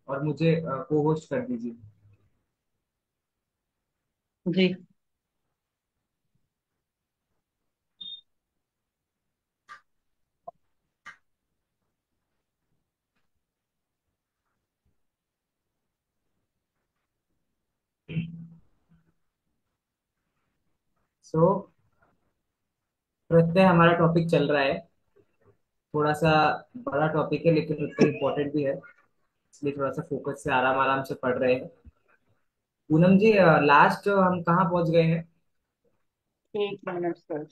और मुझे को होस्ट कर दीजिए। जी। सो प्रत्यय हमारा टॉपिक चल रहा है। थोड़ा सा बड़ा टॉपिक है लेकिन उतना इम्पोर्टेंट भी है, इसलिए थोड़ा सा फोकस से आराम आराम से पढ़ रहे हैं। पूनम जी, लास्ट हम कहाँ पहुंच गए हैं? एक मिनट सर।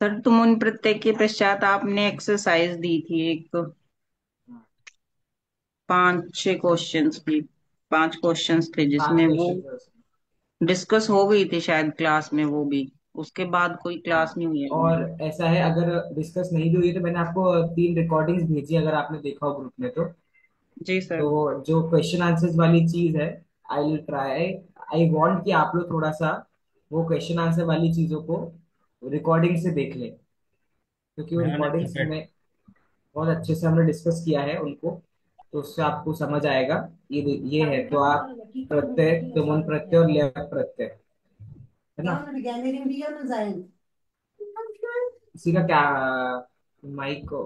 सर तुम उन प्रत्यय के पश्चात आपने एक्सरसाइज दी थी एक, 5 6 क्वेश्चंस की। 5 क्वेश्चंस थे पांच जिसमें वो क्वेश्चन थे उसमें। डिस्कस हो गई थी शायद क्लास में, वो भी उसके बाद कोई क्लास हाँ, नहीं हुई है और हमारी। ऐसा है, अगर डिस्कस नहीं भी हुई तो मैंने आपको 3 रिकॉर्डिंग्स भेजी, अगर आपने देखा हो ग्रुप में तो। जी सर। तो जो क्वेश्चन आंसर्स वाली चीज है, I will try, I want कि आप लोग थोड़ा सा वो क्वेश्चन आंसर वाली चीजों को रिकॉर्डिंग से देख लें, क्योंकि वो मैंने रिकॉर्डिंग्स प्रिपेयर। में बहुत अच्छे से हमने डिस्कस किया है उनको। तो उससे आपको समझ आएगा। ये है तो आप प्रत्यय, तुमुन प्रत्यय और लय प्रत्यय, है ना? इसी का क्या माइक को,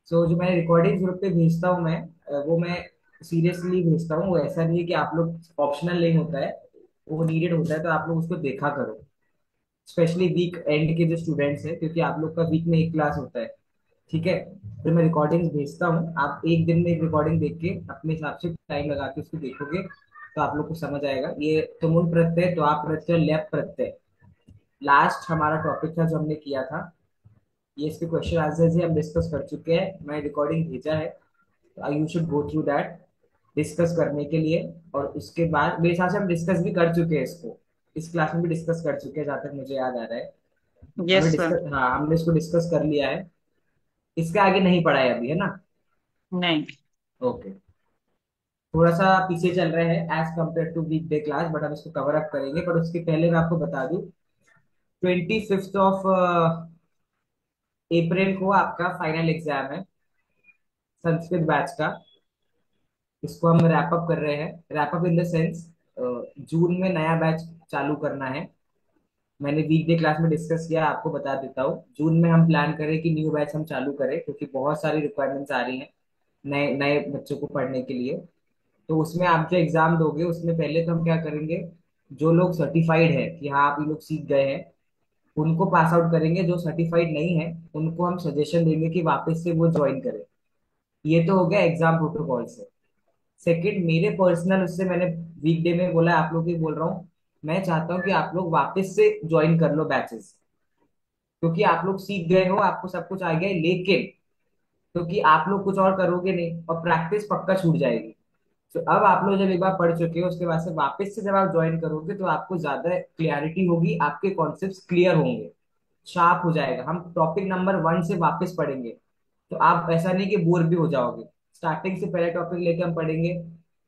सो जो मैं रिकॉर्डिंग ग्रुप पे भेजता हूँ मैं, वो मैं सीरियसली भेजता हूँ। वो ऐसा नहीं है कि आप लोग ऑप्शनल नहीं होता है, वो नीडेड होता है, तो आप लोग उसको देखा करो। स्पेशली वीक एंड के जो स्टूडेंट्स हैं, क्योंकि आप लोग का वीक में एक क्लास होता है। ठीक है, फिर मैं रिकॉर्डिंग भेजता हूँ, आप एक दिन में एक रिकॉर्डिंग देख के अपने हिसाब से टाइम लगा के उसको देखोगे तो आप लोग को समझ आएगा। ये तुमुल प्रत्यय, तो आप प्रत्यय, लैप प्रत्यय, लास्ट हमारा टॉपिक था जो हमने किया था। ये इसके क्वेश्चन आंसर्स ही हम डिस्कस कर चुके हैं, मैं रिकॉर्डिंग भेजा है, तो you should go through that discuss करने के लिए। और उसके बाद मेरे हिसाब से हम डिस्कस भी कर चुके हैं इसको, इस क्लास में भी डिस्कस कर चुके हैं जहाँ तक मुझे याद आ रहा है। हमने यस सर। डिस्कस, हाँ, हमने इसको डिस्कस कर लिया है। इसके आगे नहीं पढ़ा है अभी, है ना? नहीं। ओके। थोड़ा सा पीछे चल रहे हैं as compared to weekday class, but हम इसको कवर अप करेंगे। पर उसके पहले मैं आपको बता दूं, 25 अप्रैल को आपका फाइनल एग्जाम है संस्कृत बैच का। इसको हम रैप अप कर रहे हैं, wrap up in the sense जून में नया बैच चालू करना है। मैंने वीकडे क्लास में डिस्कस किया, आपको बता देता हूँ। जून में हम प्लान करें कि न्यू बैच हम चालू करें, क्योंकि बहुत सारी रिक्वायरमेंट्स आ रही हैं नए नए बच्चों को पढ़ने के लिए। तो उसमें आप जो एग्जाम दोगे, उसमें पहले तो हम क्या करेंगे, जो लोग सर्टिफाइड है कि हाँ आप ये लोग सीख गए हैं, उनको पास आउट करेंगे। जो सर्टिफाइड नहीं है उनको हम सजेशन देंगे कि वापस से वो ज्वाइन करें। ये तो हो गया एग्जाम प्रोटोकॉल से। सेकंड, मेरे पर्सनल उससे मैंने वीकडे में बोला, आप लोग भी बोल रहा हूँ, मैं चाहता हूँ कि आप लोग वापस से ज्वाइन कर लो बैचेस, क्योंकि आप लोग सीख गए हो, आपको सब कुछ आ गया है। लेकिन क्योंकि आप लोग कुछ और करोगे नहीं और प्रैक्टिस पक्का छूट जाएगी। तो अब आप लोग जब एक बार पढ़ चुके हो, उसके बाद से वापस से जब आप ज्वाइन करोगे तो आपको ज्यादा क्लियरिटी होगी, आपके कॉन्सेप्ट्स क्लियर होंगे, शार्प हो जाएगा। हम टॉपिक नंबर 1 से वापस पढ़ेंगे, तो आप ऐसा नहीं कि बोर भी हो जाओगे। स्टार्टिंग से पहले टॉपिक लेके हम पढ़ेंगे,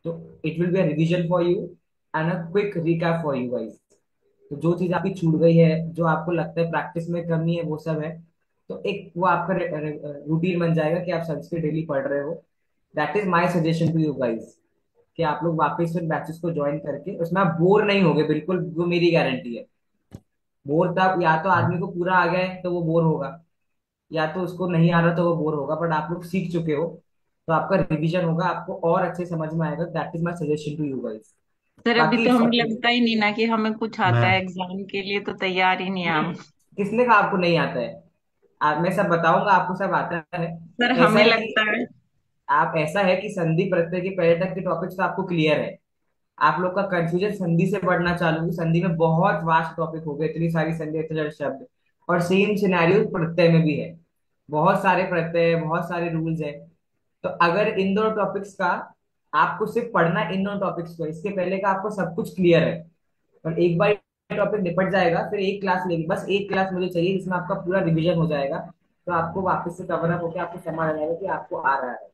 तो it will be a revision for you and a quick recap for you guys. तो जो चीज आपकी छूट गई है, जो आपको लगता है प्रैक्टिस में कमी है, वो सब है, तो एक वो आपका रूटीन बन जाएगा कि आप संस्कृत डेली पढ़ रहे हो। That is my suggestion to you guys, कि आप लोग वापस फिर बैचेस को ज्वाइन करके उसमें आप बोर नहीं होगे बिल्कुल, वो मेरी गारंटी है। बोर तब या तो आदमी को पूरा आ गया है तो वो बोर होगा, या तो उसको नहीं आ रहा तो वो बोर होगा। बट आप लोग सीख चुके हो, तो आपका रिवीजन होगा, आपको और अच्छे समझ में आएगा। That is my suggestion to you guys. Sir अभी बाकी तो इट्स हमें अप टू यू। लगता ही नहीं ना कि हमें कुछ आता है, एग्जाम के लिए तो तैयार ही नहीं है हम। किसने कहा आपको नहीं आता है? मैं सब बताऊंगा, आपको सब आता है। सर ऐसा हमें है लगता कि है। आप, ऐसा है कि संधि प्रत्यय के पहले तक के टॉपिक्स तो आपको क्लियर है। आप लोग का कंफ्यूजन संधि से बढ़ना चालू हुई। संधि में बहुत वास्ट टॉपिक हो गए, इतनी सारी संधि, इतने सारे शब्द। और सेम सिनेरियो प्रत्यय में भी है, बहुत सारे प्रत्यय, बहुत सारे रूल्स है। तो अगर इन दोनों टॉपिक्स का आपको सिर्फ पढ़ना है, इन दोनों टॉपिक्स को, इसके पहले का आपको सब कुछ क्लियर है। और एक बार टॉपिक निपट जाएगा, फिर एक क्लास लेगी, बस एक क्लास मुझे चाहिए जिसमें आपका पूरा रिवीजन हो जाएगा। तो आपको वापस से कवर अप होकर आपको समझ आ जाएगा कि आपको आ रहा है।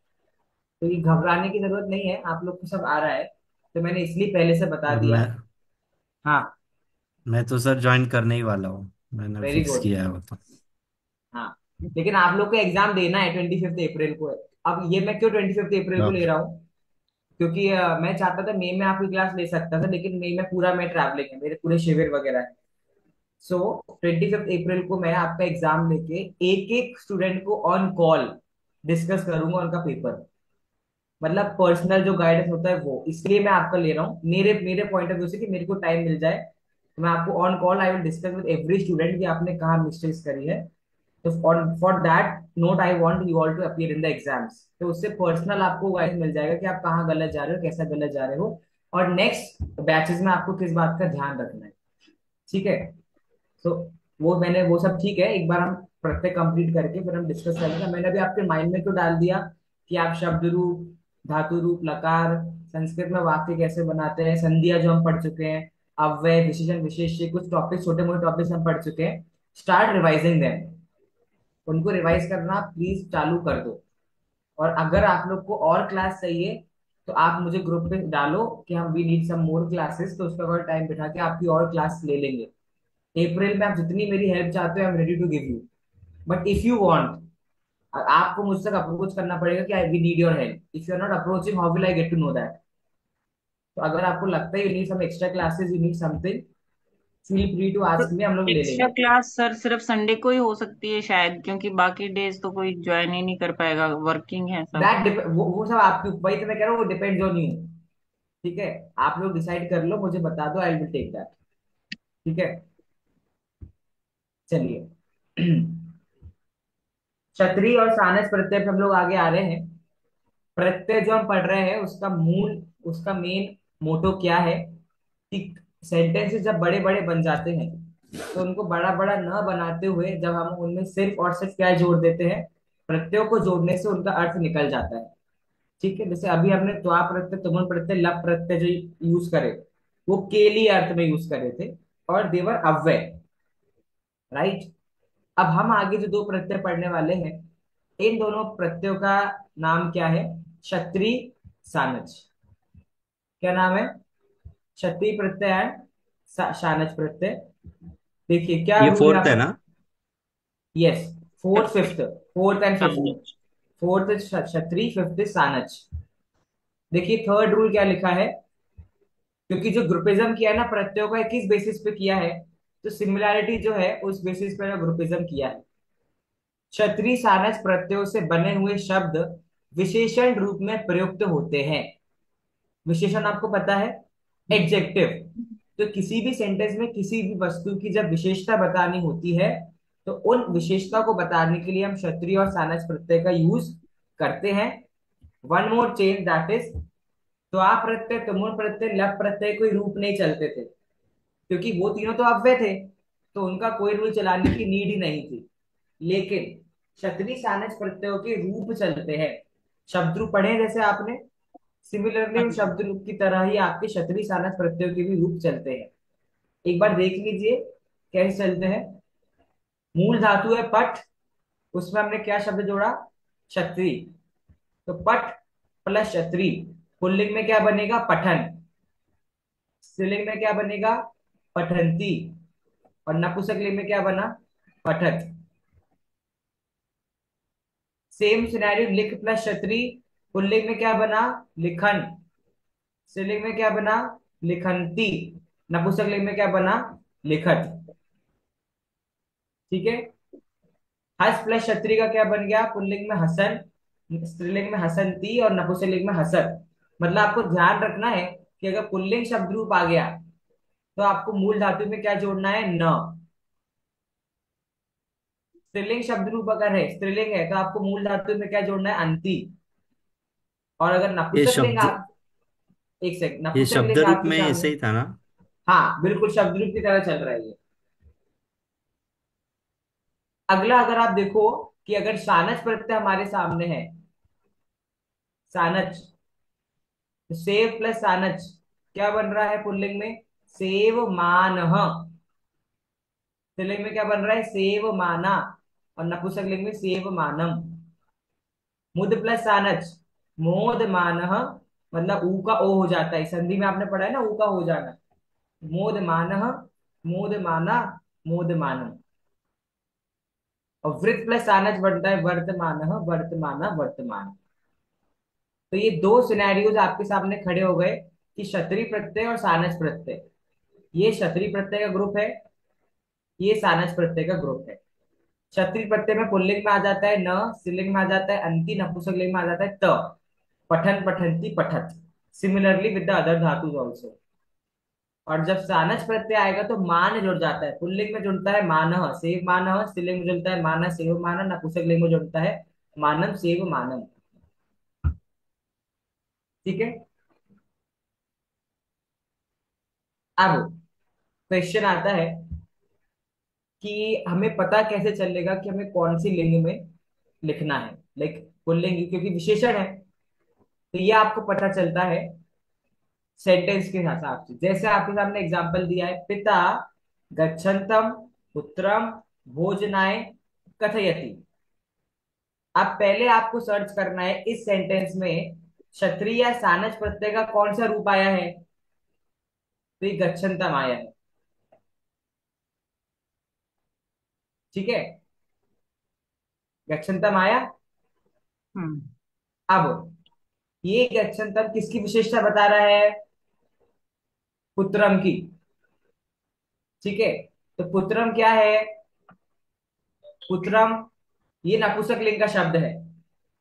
तो ये घबराने की जरूरत नहीं है, आप लोग को सब आ रहा है, तो मैंने इसलिए पहले से बता और दिया। मैं हाँ। मैं तो सर ज्वाइन करने ही वाला हूँ, मैंने वेरी फिक्स गुड। किया है वो तो। हाँ, लेकिन आप लोग को एग्जाम देना है 25 अप्रैल को। अब ये मैं क्यों 25 अप्रैल को हाँ। ले रहा हूँ, क्योंकि मैं चाहता था मई में आपकी क्लास ले सकता था, लेकिन मई में पूरा मैं ट्रैवलिंग है, मेरे पूरे शिविर वगैरह है। सो 25 अप्रैल को मैं आपका एग्जाम लेके एक एक स्टूडेंट को ऑन कॉल डिस्कस करूंगा उनका पेपर। मतलब पर्सनल जो गाइडेंस होता है वो, इसलिए मैं आपका ले रहा हूँ, मेरे मेरे पॉइंट ऑफ व्यू से कि मेरे को टाइम मिल जाए, तो मैं आपको on call I will discuss with every student कि आपने कहाँ मिस्टेक्स करी है। तो for that note I want you all to appear in the exams, तो उससे पर्सनल आपको गाइडेंस मिल जाएगा कि आप कहाँ गलत जा रहे हो, कैसा गलत जा रहे हो, और नेक्स्ट बैचेस में आपको किस बात का ध्यान रखना है। ठीक है। तो वो मैंने वो सब ठीक है, एक बार हम प्रत्यय कंप्लीट करके फिर हम डिस्कस करेंगे। मैंने अभी आपके माइंड में तो डाल दिया कि आप शब्द रूप, धातु रूप, लकार, संस्कृत में वाक्य कैसे बनाते हैं, संधियां जो हम पढ़ चुके हैं, अव्यय, विशेषण, विशेष्य, कुछ टॉपिक, छोटे मोटे टॉपिक्स हम पढ़ चुके हैं। स्टार्ट रिवाइजिंग देम, उनको रिवाइज करना प्लीज चालू कर दो। और अगर आप लोग को और क्लास चाहिए तो आप मुझे ग्रुप पे डालो कि हम we need some more classes, तो उसका और टाइम बिठा के आपकी और क्लास ले लेंगे। अप्रैल में आप जितनी मेरी हेल्प चाहते हो I am ready to give you. But if you want, आपको मुझ तक अप्रोच करना पड़ेगा कि I we need your help. If you are not approaching, how will I get to know that? तो अगर आपको लगता है you need some extra classes, you need something, feel free to to ask me, हम लोग ले extra लेंगे। Class sir सिर्फ संडे को ही हो सकती है शायद, क्योंकि बाकी डेज तो कोई ज्वाइन ही नहीं कर पाएगा, वर्किंग है सब। वो सब आपकी, वही तो मैं कह रहा हूँ, वो डिपेंड्स ऑन यू। ठीक है, आप लोग डिसाइड कर लो, मुझे बता दो, आई विल टेक दैट। ठीक है, चलिए। क्षत्रिय और सानस प्रत्यय पे हम लोग आगे आ रहे हैं। प्रत्यय जो हम पढ़ रहे हैं उसका मूल, उसका मेन मोटो क्या है कि सेंटेंसेस जब बड़े बड़े बन जाते हैं तो उनको बड़ा बड़ा न बनाते हुए जब हम उनमें सिर्फ और सिर्फ क्या जोड़ देते हैं, प्रत्ययों को जोड़ने से उनका अर्थ निकल जाता है। ठीक है, जैसे अभी हमने त्वा प्रत्यय, तुमुल प्रत्यय, लप प्रत्यय जो यूज करे, वो के लिए अर्थ में यूज करे थे, और देवर अव्यय। राइट। अब हम आगे जो दो प्रत्यय पढ़ने वाले हैं, इन दोनों प्रत्ययों का नाम क्या है? क्षत्रिय, सानच। क्या नाम है? क्षत्रिय प्रत्यय है, शानच प्रत्यय। देखिए क्या ये रूल है फोर्थ यहाँ है पे। ना? Yes, fourth fifth, fourth and fifth. सामने। फोर्थ क्षत्रिय, फिफ्थ सानच। देखिए थर्ड रूल क्या लिखा है, क्योंकि जो ग्रुपिज्म किया है ना प्रत्ययों का, किस बेसिस पे किया है, तो सिमिलैरिटी जो है उस बेसिस पे ग्रुपिज्म किया है। क्षत्रिय सानस प्रत्ययों से बने हुए शब्द विशेषण रूप में प्रयुक्त होते हैं। विशेषण आपको पता है, एडजेक्टिव। तो किसी भी सेंटेंस में किसी भी वस्तु की जब विशेषता बतानी होती है, तो उन विशेषता को बताने के लिए हम क्षत्रिय और सानस प्रत्यय का यूज करते हैं। One more change that is, त्वा प्रत्यय, तुमुल प्रत्यय, लप प्रत्यय कोई रूप नहीं चलते थे, क्योंकि वो तीनों तो अव्यय थे, तो उनका कोई रूल चलाने की नीड ही नहीं थी। लेकिन क्षत्रिय सानस प्रत्ययों के रूप चलते हैं। शब्द रूप पढ़े हैं जैसे आपने, हाँ सिमिलरली जी। शब्द रूप की तरह ही आपके क्षत्रिय सानस प्रत्ययों के भी रूप चलते हैं। एक बार देख लीजिए कैसे चलते हैं। मूल धातु है पठ, उसमें हमने क्या शब्द जोड़ा? क्षत्रिय। तो पठ प्लस क्षत्रिय, पुल्लिंग में क्या बनेगा? पठन। स्त्रीलिंग में क्या बनेगा? पठंती। और नपुंसकलिंग में क्या बना? पठत। सेम सिनेरियो, लिख प्लस क्षत्रिय, पुल्लिंग में क्या बना? लिखन। स्त्रीलिंग में क्या बना? लिखंती। नपुंसकलिंग में क्या बना? लिखत। ठीक है। हस प्लस क्षत्रिय का क्या बन गया? पुल्लिंग में हसन, स्त्रीलिंग में हसंती, और नपुंसकलिंग में हसत। मतलब आपको ध्यान रखना है कि अगर पुल्लिंग शब्द रूप आ गया तो आपको मूल धातु में क्या जोड़ना है? न। स्त्रीलिंग शब्द रूप अगर है, स्त्रीलिंग है, तो आपको मूल धातु में क्या जोड़ना है? अंति। और अगर ये नपुंसकलिंग शब्द आप, एक सेकंड, ये शब्द नपुंसकलिंग रूप आपके में सामने, ऐसे ही था ना? हाँ बिल्कुल शब्द रूप की तरह चल रहा है ये। अगला अगर आप देखो कि अगर शानच प्रत्यय हमारे सामने है, सानच, तो सेव प्लस सानच क्या बन रहा है पुल्लिंग में? सेव मान। स्त्रीलिंग में क्या बन रहा है? सेव माना। और नपुंसकलिंग में सेव मानम। मुद प्लस सानच, मोदमान, मतलब ऊ का ओ हो जाता है, संधि में आपने पढ़ा है ना, ऊ का हो जाना। मोदमान, मोदमाना, मोदमानम। और वृत्त प्लस सानच बनता है वर्तमान, वर्तमाना, वर्तमान। तो ये दो सिनेरियोज आपके सामने खड़े हो गए कि क्षत्रिय प्रत्यय और सानच प्रत्यय। ये क्षत्रिय प्रत्यय का ग्रुप है, ये सानच प्रत्यय का ग्रुप है। क्षत्रिय प्रत्यय में पुल्लिंग में आ जाता है न, स्त्रीलिंग में आ जाता है अंति, नपुंसकलिंग में आ जाता है त। पठन, पठंती, पठत। सिमिलरली विद द अदर धातुज ऑल्सो। और जब सानच प्रत्यय आएगा तो मान जुड़ जाता है, पुल्लिंग में जुड़ता है मानह सेव मानह, स्त्रीलिंग में जुड़ता है मानह सेव मानह, नपुंसकलिंग में जुड़ता है मानम सेव मानम। ठीक है। अब क्वेश्चन आता है कि हमें पता कैसे चलेगा कि हमें कौन सी लिंग में लिखना है, लाइक पुल्लिंग क्योंकि विशेषण है। तो ये आपको पता चलता है सेंटेंस के हिसाब से। जैसे आपके सामने एग्जांपल दिया है, पिता गच्छन्तम पुत्रम भोजनाय कथयति। अब पहले आपको सर्च करना है इस सेंटेंस में क्षत्रिय या सानस प्रत्यय का कौन सा रूप आया है। तो ये गच्छन्तम आया है। ठीक है, गच्छन्तम आया। हम्म। अब ये गच्छन्तम किसकी विशेषता बता रहा है? पुत्रम की। ठीक है, तो पुत्रम क्या है? पुत्रम ये नपुंसकलिंग का शब्द है।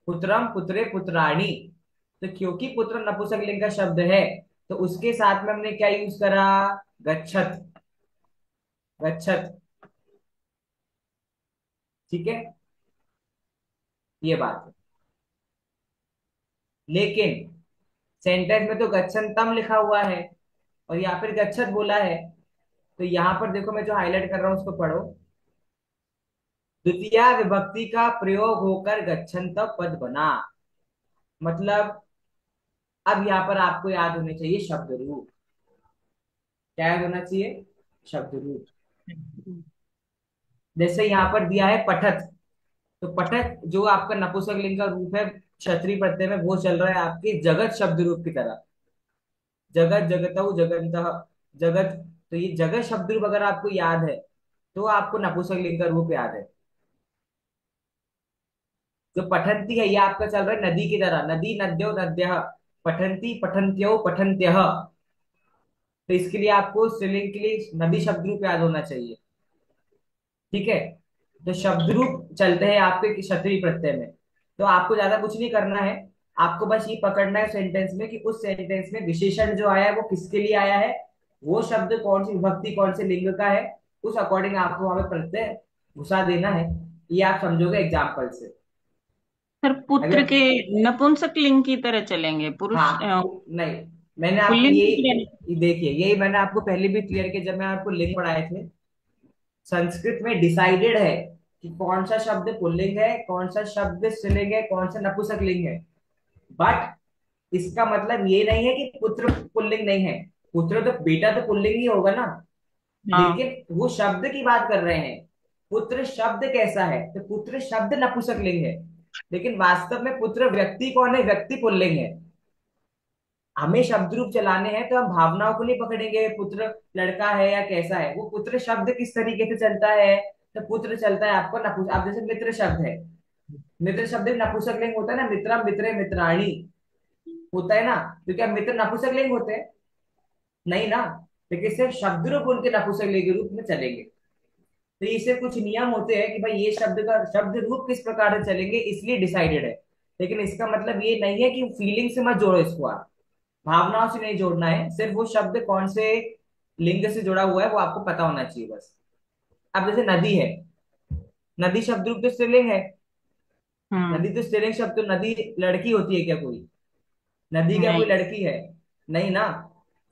पुत्रम, पुत्रे, पुत्राणी। तो क्योंकि पुत्र नपुंसकलिंग का शब्द है, तो उसके साथ में हमने क्या यूज करा? गच्छत। गच्छत। ठीक है, ये बात है। लेकिन सेंटेंस में तो गच्छन्तम लिखा हुआ है और यहाँ पर गच्छत बोला है। तो यहाँ पर देखो, मैं जो हाईलाइट कर रहा हूँ उसको पढ़ो। द्वितीया विभक्ति का प्रयोग होकर गच्छन्त पद बना। मतलब अब यहाँ पर आपको याद होने चाहिए शब्द रूप। क्या याद होना चाहिए? शब्द रूप। जैसे यहाँ पर दिया है पठत। तो पठत जो आपका नपुंसकलिंग का रूप है क्षत्रिय प्रत्यय में, वो चल रहा है आपके जगत शब्द रूप की तरह। जगत, जगतौ, जगंतः, जगत। तो ये जगत शब्द रूप अगर आपको याद है तो आपको नपुंसकलिंग का रूप याद है। जो पठंती है ये आपका चल रहा है नदी की तरह, नदी, नद्यो, नद्यः। पठंती, पठंत्यो, पठंत्यः। तो इसके लिए आपको स्त्रीलिंग के लिए नदी शब्द रूप याद होना चाहिए। ठीक है, तो शब्द रूप चलते हैं आपके क्षत्रिय प्रत्यय में। तो आपको ज्यादा कुछ नहीं करना है, आपको बस ये पकड़ना है सेंटेंस में कि उस सेंटेंस में विशेषण जो आया है वो किसके लिए आया है, वो शब्द कौन सी विभक्ति कौन से लिंग का है, उस अकॉर्डिंग आपको वहां पे प्रत्यय घुसा देना है। ये आप समझोगे एग्जाम्पल से। सर अभी पुत्र के आप, नपुंसक लिंग की तरह चलेंगे, पुरुष हाँ नहीं, मैंने आपको पुल्लिंग की यही, तरह नहीं। देखिए यही मैंने आपको पहले भी क्लियर किया जब मैं आपको लिंग पढ़ाए थे। संस्कृत में डिसाइडेड है कि कौन सा शब्द पुल्लिंग है, कौन सा शब्द स्त्रीलिंग है, कौन सा नपुंसकलिंग है। बट इसका मतलब ये नहीं है कि पुत्र पुल्लिंग नहीं है। पुत्र तो बेटा तो पुल्लिंग ही होगा ना। हाँ। लेकिन वो शब्द की बात कर रहे हैं। पुत्र शब्द कैसा है, तो पुत्र शब्द नपुंसकलिंग है। लेकिन वास्तव में पुत्र व्यक्ति कौन है? व्यक्ति पुल्लिंग है। हमें शब्द रूप चलाने हैं तो हम भावनाओं को नहीं पकड़ेंगे, पुत्र लड़का है या कैसा है। वो पुत्र शब्द किस तरीके से चलता है, तो पुत्र चलता है आपको नपुंसक। आप जैसे मित्र शब्द है, मित्र शब्द में नपुंसकलिंग होता है ना, मित्रम, मित्रे, मित्राणी होता है ना। तो क्या मित्र नपुंसकलिंग होते हैं? नहीं ना। लेकिन सिर्फ शब्द रूप उनके नपुंसकलिंग के रूप में चलेंगे। तो इससे कुछ नियम होते हैं कि भाई ये शब्द का शब्द रूप किस प्रकार से चलेंगे, इसलिए डिसाइडेड है। लेकिन इसका मतलब ये नहीं है कि फीलिंग से मत जोड़ो इसको आप, भावनाओं से नहीं जोड़ना है। सिर्फ वो शब्द कौन से लिंग से जुड़ा हुआ है वो आपको पता होना चाहिए बस। अब जैसे नदी है, नदी शब्द रूप तो स्त्रीलिंग है। हम्म। नदी तो स्त्रीलिंग शब्द, तो नदी लड़की होती है क्या कोई? नदी क्या कोई नहीं। लड़की है? नहीं ना।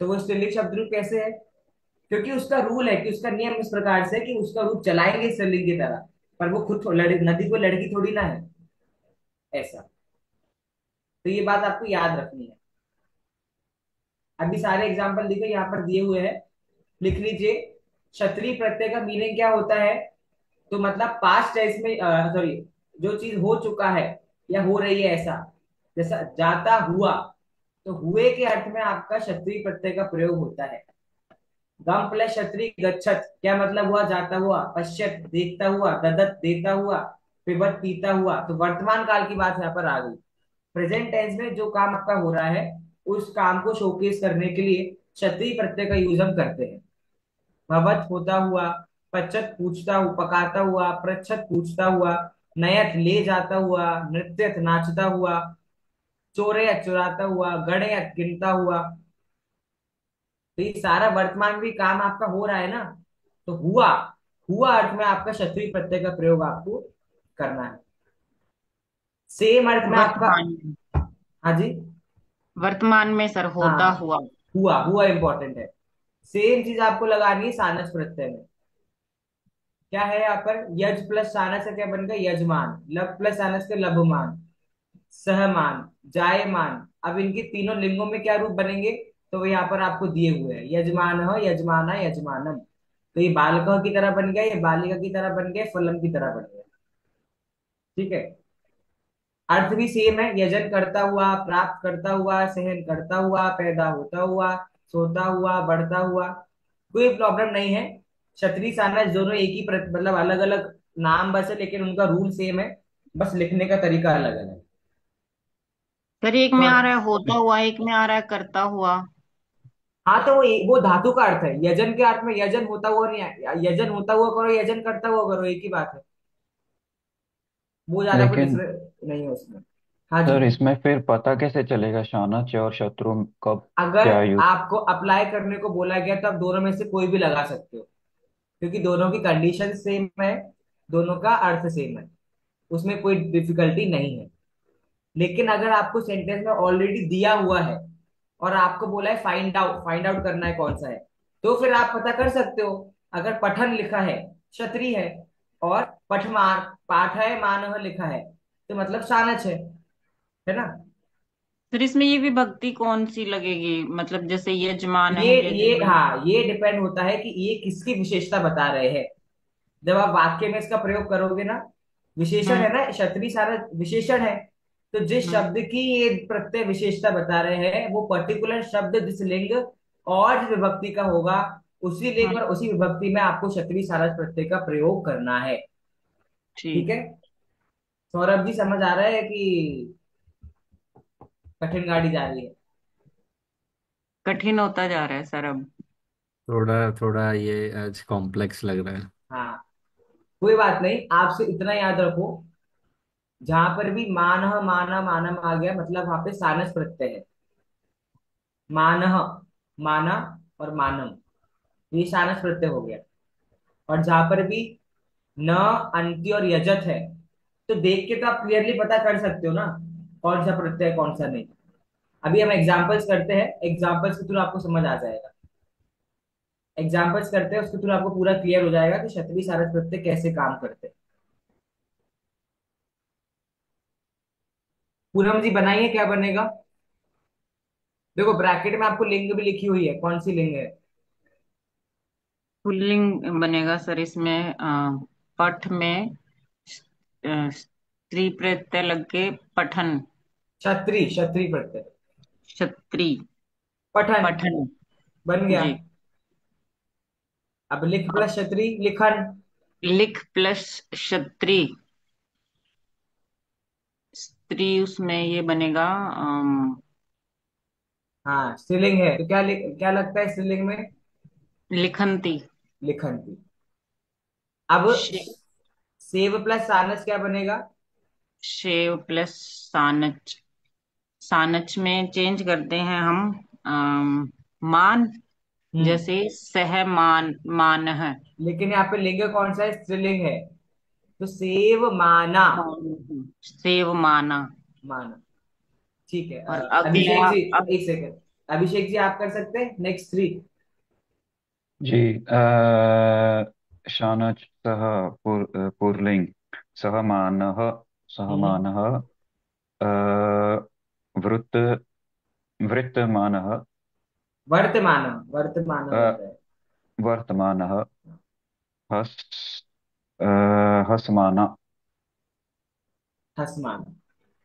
तो वो स्त्रीलिंग शब्द रूप कैसे है? क्योंकि उसका रूल है कि उसका नियम इस प्रकार से है कि उसका रूप चलाएंगे स्त्रीलिंग की तरह। पर वो खुद नदी को लड़की थोड़ी ना है, ऐसा। तो ये बात आपको याद रखनी है। अभी सारे एग्जाम्पल देखो यहाँ पर दिए हुए हैं, लिख लीजिए। क्षत्रिय प्रत्यय का मीनिंग क्या होता है? तो मतलब पास्ट टेंस में, सॉरी, जो चीज हो चुका है या हो रही है ऐसा। जैसा जाता हुआ, तो हुए के अर्थ में आपका क्षत्रिय प्रत्यय का प्रयोग होता है। गम प्लस क्षत्रिय गच्छत, क्या मतलब हुआ? जाता हुआ, पश्यत देखता हुआ, ददत देता हुआ, पिबत पीता हुआ। तो वर्तमान काल की बात यहाँ पर आ गई। प्रेजेंट टेंस में जो काम आपका हो रहा है, उस काम को शोकेस करने के लिए क्षत्रिय प्रत्यय का यूज हम करते हैं। भवत होता हुआ, पचत पूछता हुआ पकाता हुआ, प्रच्छत पूछता हुआ, नयत ले जाता हुआ, नृत्यत नाचता हुआ, चोरयत चुराता हुआ, गणयत गिनता हुआ। तो ये सारा वर्तमान भी काम आपका हो रहा है ना। तो हुआ, हुआ अर्थ में आपका क्षत्रिय प्रत्यय का प्रयोग आपको करना है। सेम अर्थ में आपका। वर्तमान में। हाँ जी। वर्तमान में सर होता हाँ, हुआ। हुआ, हुआ इंपॉर्टेंट है। सेम चीज आपको लगानी है सानस प्रत्यय में। क्या है यहाँ पर? यज प्लस सानस से क्या बन गया? यजमान। लब प्लस सानस के लभमान। सहमान, जायमान। अब इनके तीनों लिंगों में क्या रूप बनेंगे? तो वो यहाँ पर आपको दिए हुए हैं, यजमान, यजमाना, यजमानम। तो ये बालक की तरह बन गया, ये बालिका की तरह बन गया, फलम की तरह बन गया। ठीक है। अर्थ भी सेम है, यजन करता हुआ, प्राप्त करता हुआ, सहन करता हुआ, पैदा होता हुआ, सोता हुआ, बढ़ता हुआ। कोई प्रॉब्लम नहीं है। क्षत्रिय सानस दोनों एक ही मतलब अलग अलग नाम बस है, लेकिन उनका रूल सेम है। बस लिखने का तरीका अलग अलग है। सर एक तो में आ रहा है होता हुआ, एक में आ रहा है करता हुआ। हाँ, तो वो धातु का अर्थ है। यजन के अर्थ में यजन होता हुआ नहीं है, यजन होता हुआ करो, यजन करता हुआ करो, एक ही बात है। वो ज्यादा कोई लेकिन डिफरेंस नहीं है उसमें। हाँ जी। सर इसमें फिर पता कैसे चलेगा शानच और शत्रु कब अगर क्या यूज। आपको अप्लाई करने को बोला गया तो आप दोनों में से कोई भी लगा सकते हो, क्योंकि दोनों की कंडीशन सेम है, दोनों का अर्थ सेम है, उसमें कोई डिफिकल्टी नहीं है। लेकिन अगर आपको सेंटेंस में ऑलरेडी दिया हुआ है और आपको बोला है फाइंड आउट करना है कौन सा है, तो फिर आप पता कर सकते हो। अगर पठन लिखा है, क्षत्रिय है, और पठमान पाठ है, मानह लिखा है, तो मतलब शानच है ना। सर इसमें ये विभक्ति कौन सी लगेगी, मतलब जैसे यजमान ये है, ये यजमान। हाँ, ये डिपेंड होता है कि ये किसकी विशेषता बता रहे हैं। जब आप वाक्य में इसका प्रयोग करोगे ना, विशेषण हम्म। है ना, क्षत्रिय सारा विशेषण है। तो जिस हम्म। शब्द की ये प्रत्यय विशेषता बता रहे हैं, वो पर्टिकुलर शब्द जिस लिंग और जिस विभक्ति का होगा, उसी लिंग हम्म। और उसी विभक्ति में आपको क्षत्रिय सारस प्रत्यय का प्रयोग करना है। ठीक ठीक। है। सौरभ जी, समझ आ रहा है कि कठिन गाड़ी जा रही है? कठिन होता जा रहा है सर अब। थोड़ा थोड़ा ये आज कॉम्प्लेक्स लग रहा है। हाँ, कोई बात नहीं, आपसे इतना याद रखो, जहां पर भी मानह माना मानम आ गया, मतलब वहां पे सानस प्रत्यय है। मानह, माना, और मानम, ये सानस प्रत्यय हो गया। और जहां पर भी न, अंत्य और यजत है, तो देख के तो आप क्लियरली पता कर सकते हो ना कौन सा प्रत्यय है, कौन सा नहीं। अभी हम एग्जाम्पल्स करते हैं, एग्जाम्पल्स के थ्रू आपको समझ आ जाएगा। एग्जाम्पल्स करते हैं, उसके थ्रू आपको पूरा क्लियर हो जाएगा कि क्षत्रिय सारस प्रत्यय कैसे काम करते हैं। पूनम जी बनाइए, क्या बनेगा? देखो, ब्रैकेट में आपको लिंग भी लिखी हुई है, कौन सी लिंग है? पुल्लिंग बनेगा सर इसमें, पठ में स्त्री प्रत्यय लग के पठन। क्षत्रिय, क्षत्रिय प्रत्यय। क्षत्रि। पठन। पठन। बन गया। जी। अब लिख अब प्लस क्षत्रिय लिखन। लिख प्लस क्षत्रि। स्त्री उसमें ये बनेगा हाँ, स्त्रीलिंग है, तो क्या लगता है स्त्रीलिंग में? लिखंती। लिखन की। अब शे, सेव प्लस सानस क्या बनेगा? शेव प्लस सानच। सानच में चेंज करते हैं हम मान। हम्म। जैसे सहमान, मान है। लेकिन यहाँ पे लिंग कौन सा है? स्त्रीलिंग है। तो सेव माना। सेव माना। माना। ठीक है। और अभिषेक अगला जी, अब एक सेकंड। अभिषेक जी, आप कर सकते हैं नेक्स्ट थ्री। जी। शानच सह पुर्लिंग सहमानः सहमानः वृत्त वृत्तमानः वर्तमान, वर्तमान अ, होता है। वर्तमानः हस हसमाना। हसमान।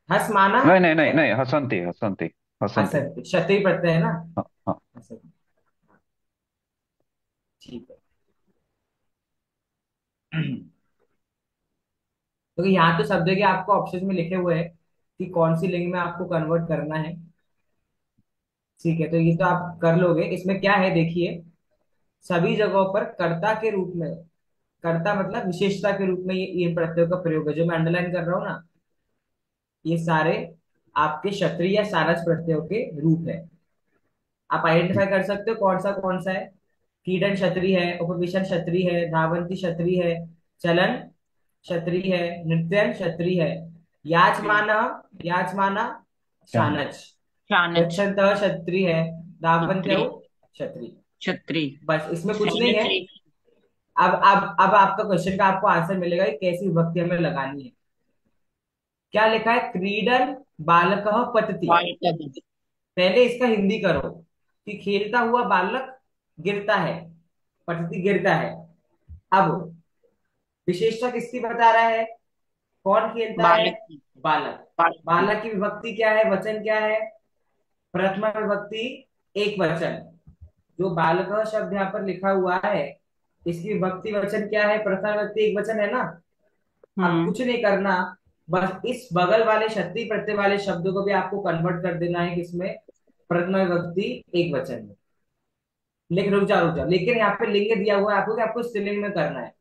हस माना नहीं नहीं नहीं नहीं, हसंती हसंती हसंती। हसंती, क्षत्रिय प्रत्यय है ना। हाँ हाँ। हसंती, ठीक है। तो यहाँ तो सब जगह आपको ऑप्शन में लिखे हुए हैं कि कौन सी लिंग में आपको कन्वर्ट करना है। ठीक है, तो ये तो आप कर लोगे। इसमें क्या है देखिए, सभी जगहों पर कर्ता के रूप में, कर्ता मतलब विशेषता के रूप में ये प्रत्ययों का प्रयोग है, जो मैं अंडरलाइन कर रहा हूँ ना, ये सारे आपके क्षत्रिय या सारस प्रत्ययों के रूप है। आप आइडेंटिफाई कर सकते हो कौन सा है। कीटन क्षत्रिय है, उपविशन क्षत्रिय है, धावंती क्षत्रिय है, चलन क्षत्रिय है, नृत्यन क्षत्रिय है, याचमान, याचमाना चानन। शानच, चाणच। गच्छत क्षत्रिय है, क्षत्रिय। धावंत्य क्षत्रिय। क्षत्रिय। बस इसमें कुछ नहीं शैनच है। एक। अब आपका क्वेश्चन का आपको आंसर मिलेगा कि कैसी विभक्ति हमें लगानी है। क्या लिखा है, क्रीडन बालकः पतति। बालकद। पहले इसका हिंदी करो कि खेलता हुआ बालक गिरता है, पतति गिरता है। अब विशेषता किसकी बता रहा है, कौन खेलता है, बालक की। बालक। बालक की। बालक की विभक्ति क्या है, वचन क्या है, प्रथमा विभक्ति एक वचन। जो बालक शब्द यहाँ पर लिखा हुआ है, इसकी विभक्ति वचन क्या है, प्रथमा विभक्ति एक वचन है ना। अब हम्म। कुछ नहीं करना, बस इस बगल वाले क्षत्रिय प्रत्यय वाले शब्दों को भी आपको कन्वर्ट कर देना है किसमें, प्रथमा विभक्ति एक वचन में। लेकिन रुक जाओ, लेकिन यहाँ पे लिंग दिया हुआ है आपको कि आपको स्त्रीलिंग में करना है।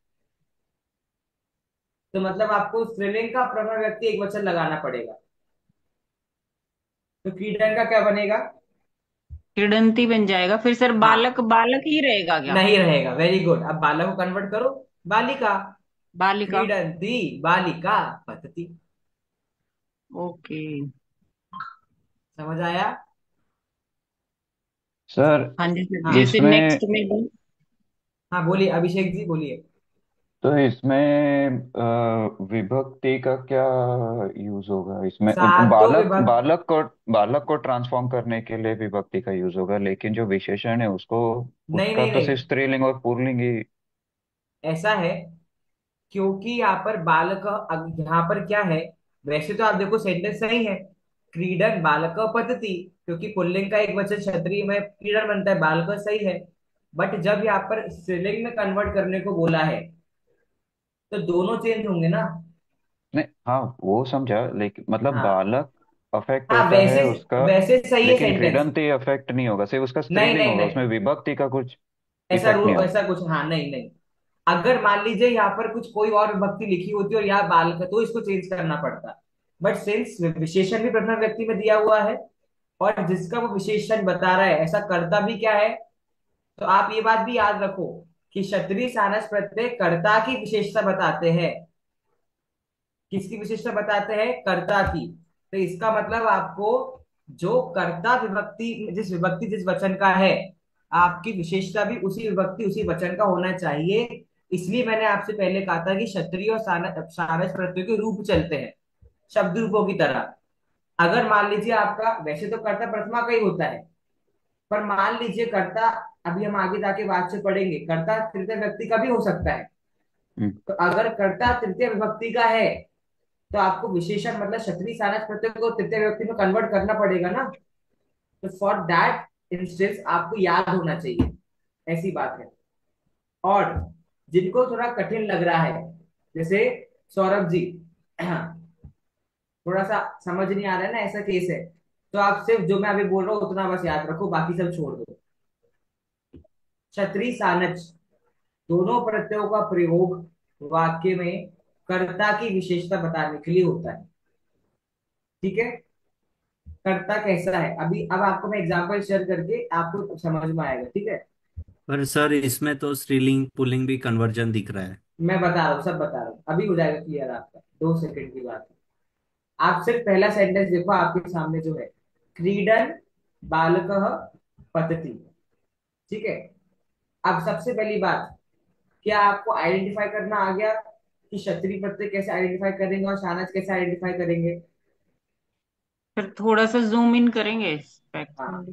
तो मतलब आपको स्त्रीलिंग का प्रथमा विभक्ति एक वचन लगाना पड़ेगा। तो कीटन का क्या बनेगा। क्रीडंती बन जाएगा फिर सर, बालक हाँ, बालक ही रहेगा क्या? नहीं रहेगा, वेरी गुड। अब बालक को कन्वर्ट करो, बालिका। बालिका। क्रीडंती बालिका पतति। ओके। समझ आया। सर हाँ जी सर, हाँ जैसे इसमें, नेक्स्ट में भी। हाँ, बोलिए अभिषेक जी, बोलिए। तो इसमें विभक्ति का क्या यूज होगा इसमें? सातों बालक विभक्त, बालक को ट्रांसफॉर्म करने के लिए विभक्ति का यूज होगा, लेकिन जो विशेषण है उसको, नहीं उसका नहीं तो नहीं, सिर्फ स्त्रीलिंग और पुल्लिंग ही। ऐसा है क्योंकि यहाँ पर बालक, अब यहाँ पर क्या है, वैसे तो आप देखो सेंटेंस सही है, क्रीडन बालक पतति, क्योंकि पुल्लिंग का एक वचन क्षत्रिय में क्रीडन बनता है, बालक सही है। बट जब यहाँ पर स्त्रीलिंग में कन्वर्ट करने को बोला है, तो दोनों चेंज होंगे ना। नहीं हाँ, वो समझा, लेकिन मतलब हाँ बालक अफेक्ट हाँ, होता है वैसे उसका, वैसे सही है लेकिन सेंटेंस। क्रीडंती अफेक्ट नहीं होगा, सिर्फ उसका नहीं स्त्रीलिंग नहीं होगा, उसमें नहीं, विभक्ति का कुछ ऐसा इफेक्ट नहीं रूल होगा। ऐसा कुछ, हाँ, नहीं नहीं। अगर मान लीजिए यहाँ पर कुछ कोई और विभक्ति लिखी होती और यहाँ बालक है, तो इसको चेंज करना पड़ता। बट सिंस विशेषण भी प्रथम व्यक्ति में दिया हुआ है, और जिसका वो विशेषण बता रहा है ऐसा कर्ता भी क्या है, तो आप ये बात भी याद रखो कि क्षत्रिय सानस प्रत्यय कर्ता की विशेषता बताते हैं। किसकी विशेषता बताते हैं, कर्ता की। तो इसका मतलब आपको जो कर्ता विभक्ति, जिस वचन का है, आपकी विशेषता भी उसी विभक्ति उसी वचन का होना चाहिए। इसलिए मैंने आपसे पहले कहा था कि क्षत्रिय और सारस प्रत्यय के रूप चलते हैं, शब्द रूपों की तरह। अगर मान लीजिए आपका, वैसे तो कर्ता प्रथमा का ही होता है, पर मान लीजिए कर्ता, अभी हम आगे जाके बात से पढ़ेंगे, कर्ता तृतीय व्यक्ति का भी हो सकता है। हम्म। तो अगर कर्ता तृतीय विभक्ति का है, तो आपको विशेषण मतलब क्षत्रिय सानस प्रत्यय को तृतीय व्यक्ति में कन्वर्ट करना पड़ेगा ना। तो फॉर दैट इंस्टेंस आपको याद होना चाहिए, ऐसी बात है। और जिनको थोड़ा कठिन लग रहा है, जैसे सौरभ जी, थोड़ा सा समझ नहीं आ रहा है ना, ऐसा केस है, तो आप सिर्फ जो मैं अभी बोल रहा हूँ उतना बस याद रखो, बाकी सब छोड़ दो। क्षत्रिय सानच दोनों प्रत्ययों का प्रयोग वाक्य में कर्ता की विशेषता बताने के लिए होता है। ठीक है, कर्ता कैसा है, अभी अब आपको मैं एग्जांपल शेयर करके आपको समझ में आएगा, ठीक है। पर सर इसमें तो स्त्रीलिंग पुल्लिंग भी कन्वर्जन दिख रहा है। मैं बता रहा हूँ, सब बता रहा हूँ, अभी हो जाएगा क्लियर आपका, 2 सेकंड की बात है। आप सिर्फ पहला सेंटेंस देखो आपके सामने जो है, क्रीडन बालकः पतति। ठीक है, अब सबसे पहली बात, क्या आपको आइडेंटिफाई करना आ गया कि क्षत्रिय प्रत्यय कैसे आइडेंटिफाई करेंगे और शानच कैसे आइडेंटिफाई करेंगे। फिर थोड़ा सा जूम इन करेंगे स्पेक्स हाँ, में।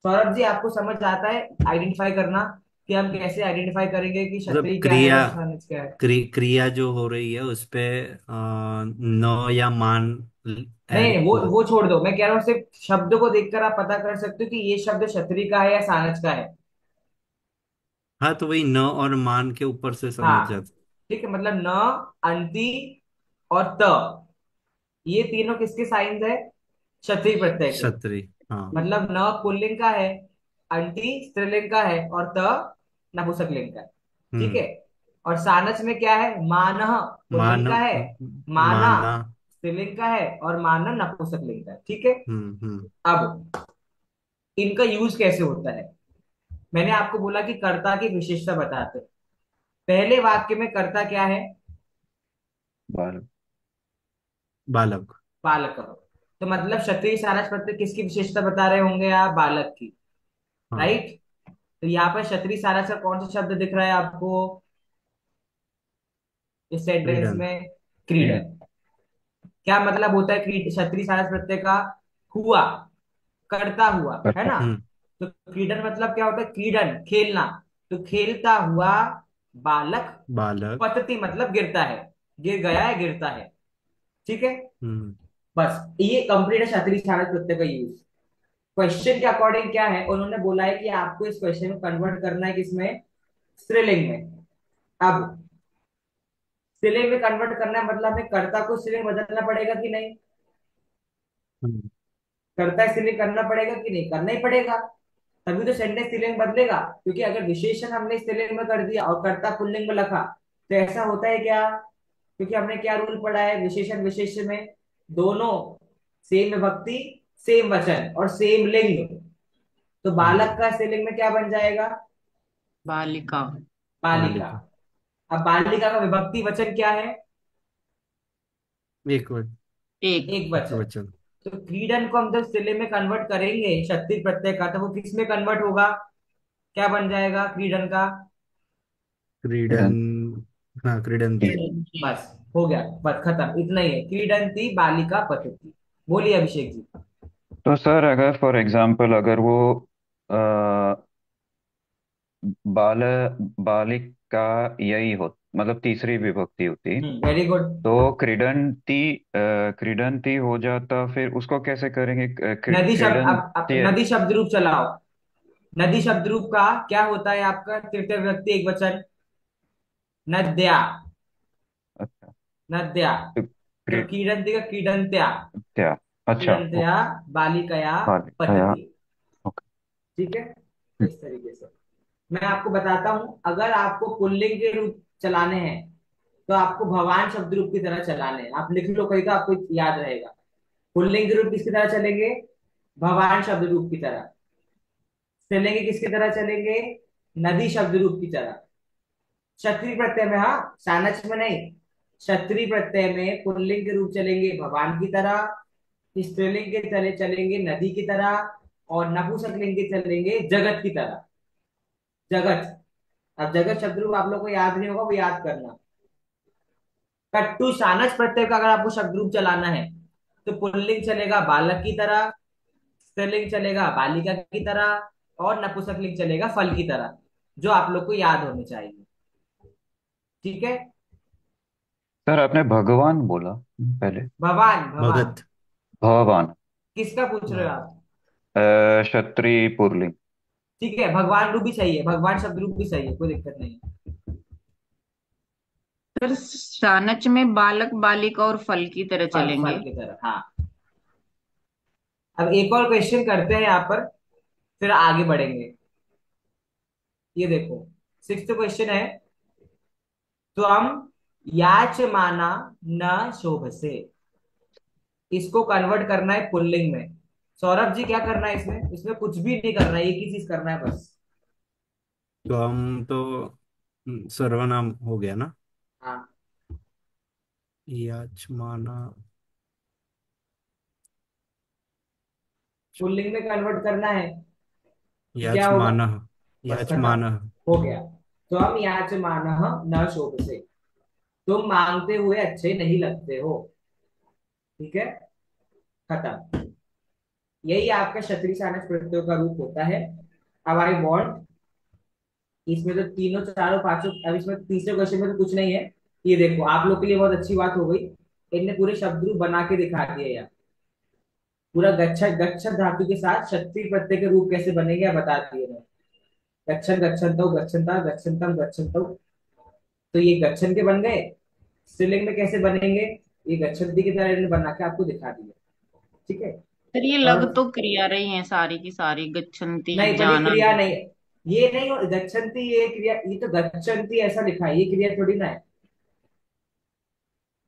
सौरभ जी आपको समझ आता है आइडेंटिफाई करना कि हम कैसे आइडेंटिफाई करेंगे कि मतलब क्षत्रिय क्या है क्रिया, और सानस क्या है। क्रिया जो हो रही है उस पे न या मान नहीं ऐड नहीं, वो छोड़ दो, मैं कह रहा हूँ सिर्फ शब्द को देखकर आप पता कर सकते हो कि ये शब्द क्षत्रिय का है या सानस का है। हाँ, तो वही न और मान के ऊपर से समझ हाँ जाते। ठीक है, मतलब न, अंति और त, ये तीनों किसके साइंस है? क्षत्रिय प्रत्यय के। क्षत्रिय, हाँ। मतलब न पुल्लिंग का है, अंटी स्त्रीलिंग का है और त नपुंसकलिंग का है। ठीक है। हम्म। और सानस में क्या है? मानह पुल्लिंग मान, का है, माना माना। स्त्रीलिंग का है और मानह नपुंसकलिंग का है। ठीक है। हम्म। अब इनका यूज कैसे होता है? मैंने आपको बोला कि कर्ता की विशेषता बताते हैं। पहले वाक्य में कर्ता क्या है? बाल। बालक। बालक। तो मतलब क्षत्रिय सारस प्रत्यय किसकी विशेषता बता रहे होंगे आप? बालक की। हाँ। राइट। तो यहाँ पर क्षत्रिय सारस का कौन सा शब्द दिख रहा है आपको इस सेंटेंस क्रीडन। में? क्रीडन। क्रीडन। क्या मतलब होता है क्षत्रिय सारस प्रत्यय का? हुआ, करता हुआ, है करता। ना? हम्म। तो क्रीडन मतलब क्या होता है? क्रीडन खेलना। तो खेलता हुआ बालक। बालक। पतति मतलब गिरता है, गिर गया है, गिरता है। ठीक है। हम्म। बस ये कंप्लीट है क्षत्रिय सारस प्रत्यय का यूज। क्वेश्चन के अकॉर्डिंग क्या है, उन्होंने बोला है कि आपको इस क्वेश्चन को कन्वर्ट करना है किसमें? स्त्रीलिंग में। अब स्त्रीलिंग में कन्वर्ट करना है मतलब हमें कर्ता को स्त्रीलिंग बदलना पड़ेगा कि नहीं? हम्म। कर्ता स्त्रीलिंग करना पड़ेगा कि नहीं? करना ही पड़ेगा, तभी तो सेंटेंस स्त्रीलिंग बदलेगा। क्योंकि अगर विशेषण हमने स्त्रीलिंग में कर दिया और कर्ता पुल्लिंग में लिखा तो ऐसा होता है क्या? क्योंकि हमने क्या रूल पढ़ा है विशेषण विशेष्य में? दोनों सेम विभक्ति, सेम वचन और सेम लिंग। तो बालक हम्म। का स्त्रीलिंग में क्या बन जाएगा? बालिका। बालिका। बालिका। अब बालिका का विभक्ति वचन क्या है? एक वचन। एक। एक एक वचन। वचन। तो क्रीडन को हम जब स्त्रीलिंग में कन्वर्ट करेंगे क्षत्रिय प्रत्यय का, तो वो किस में कन्वर्ट होगा? क्या बन जाएगा क्रीडन का? क्रीडन। क्रीडन। हाँ, क्रीडनती। क्रीडनकी। बस हो गया, बस खत्म, इतना ही है। क्रीडंती बालिका पतती। बोलिए अभिषेक जी। तो सर अगर फॉर एग्जांपल अगर वो आ, बाल बालिका यही हो, मतलब तीसरी विभक्ति होती, वेरी गुड। तो क्रीडंती हो जाता, फिर उसको कैसे करेंगे? नदी शब्द, अब क्रीडंती। नदी शब्द रूप चलाओ। नदी शब्द रूप का क्या होता है आपका? तृतीय विभक्ति एक वचन। नद्या। अच्छा। नद्या। तो तो क्रीडंती का क्रीडंत्या। क्रीडंत्या। अच्छा। क्रीडंत्या बालिकया बालिकाया। पतति। ओके। ठीक है। इस तरीके से मैं आपको बताता हूं, अगर आपको पुल्लिंग के रूप चलाने हैं तो आपको भगवान शब्द रूप की तरह चलाने हैं। आप लिख लो कहीं तो आपको याद रहेगा। पुल्लिंग के रूप किसकी तरह चलेंगे? भगवान शब्द रूप की तरह। चलेंगे किसकी तरह चलेंगे? नदी शब्द रूप की तरह। क्षत्रिय प्रत्यय में, हाँ सानच में नहीं। क्षत्रिय प्रत्यय में पुल्लिंग के रूप चलेंगे भगवान की तरह, स्त्रीलिंग के चले चलेंगे नदी की तरह, और नपुंसकलिंग के चलेंगे जगत की तरह। जगत। अब जगत शब्द रूप आप लोग को याद नहीं होगा, वो याद करना। कट्टू सानस प्रत्यय का अगर आपको शब्द रूप चलाना है तो पुल्लिंग चलेगा बालक की तरह, स्त्रीलिंग चलेगा बालिका की तरह, और नपुंसकलिंग चलेगा फल की तरह, जो आप लोग को याद होनी चाहिए। ठीक है। सर आपने भगवान बोला पहले। भगवान, भगवान। भगत। भगवान। किसका पूछ रहे हो हाँ। आप? क्षत्रिय पुरलिंग। ठीक है, भगवान रूप भी सही है, भगवान शब्द रूप भी सही है, कोई दिक्कत नहीं है। फिर सानच में बालक बालिका और फल की तरह फल, फल चलेंगे। की तरह, हाँ। अब एक और क्वेश्चन करते हैं यहाँ पर, फिर आगे बढ़ेंगे। ये देखो, सिक्स्थ क्वेश्चन है। त्वम याचमाना न शोभसे। इसको कन्वर्ट करना है पुल्लिंग में। सौरभ जी क्या करना है इसमें? इसमें कुछ भी नहीं करना है, एक ही चीज करना है बस। तो हम तो सर्वनाम हो गया ना। हाँ। याचमाना। पुल्लिंग में कन्वर्ट करना है तो क्या होगा? याचमानः। बस खत्म, याचमानः। हो गया। त्वम याचमानः न शोभसे। तुम मांगते हुए अच्छे नहीं लगते हो। ठीक है। खत्म। यही आपका क्षत्रिय सानस प्रत्ययों का रूप होता है। अब आई वॉन्ट इसमें तो तीनों चारों पांचों, अब इसमें तीसरे क्वेश्चन में तो कुछ नहीं है। ये देखो आप लोग के लिए बहुत अच्छी बात हो गई, इनने पूरे शब्द रूप बना के दिखा दिए यार। पूरा गच्छ गच्छ धातु के साथ क्षत्रिय प्रत्यय के रूप कैसे बनेंगे आप बता दिए ना। गच्छन गच्छन्तौ गच्छन्ता गच्छन्तम गच्छन्तौ, तो ये गच्छन के बन गए। स्त्रीलिंग में कैसे बनेंगे, ये गच्छन्ति की तरह इन्होंने बना के आपको दिखा दिया। ठीक है। सर ये और लग तो क्रिया रही है सारी की सारी, गच्छन्ति नहीं, पर ये जाना। क्रिया नहीं, ये नहीं गच्छन्ति, ये क्रिया, ये तो गच्छन्ति ऐसा लिखा है, ये क्रिया थोड़ी ना है।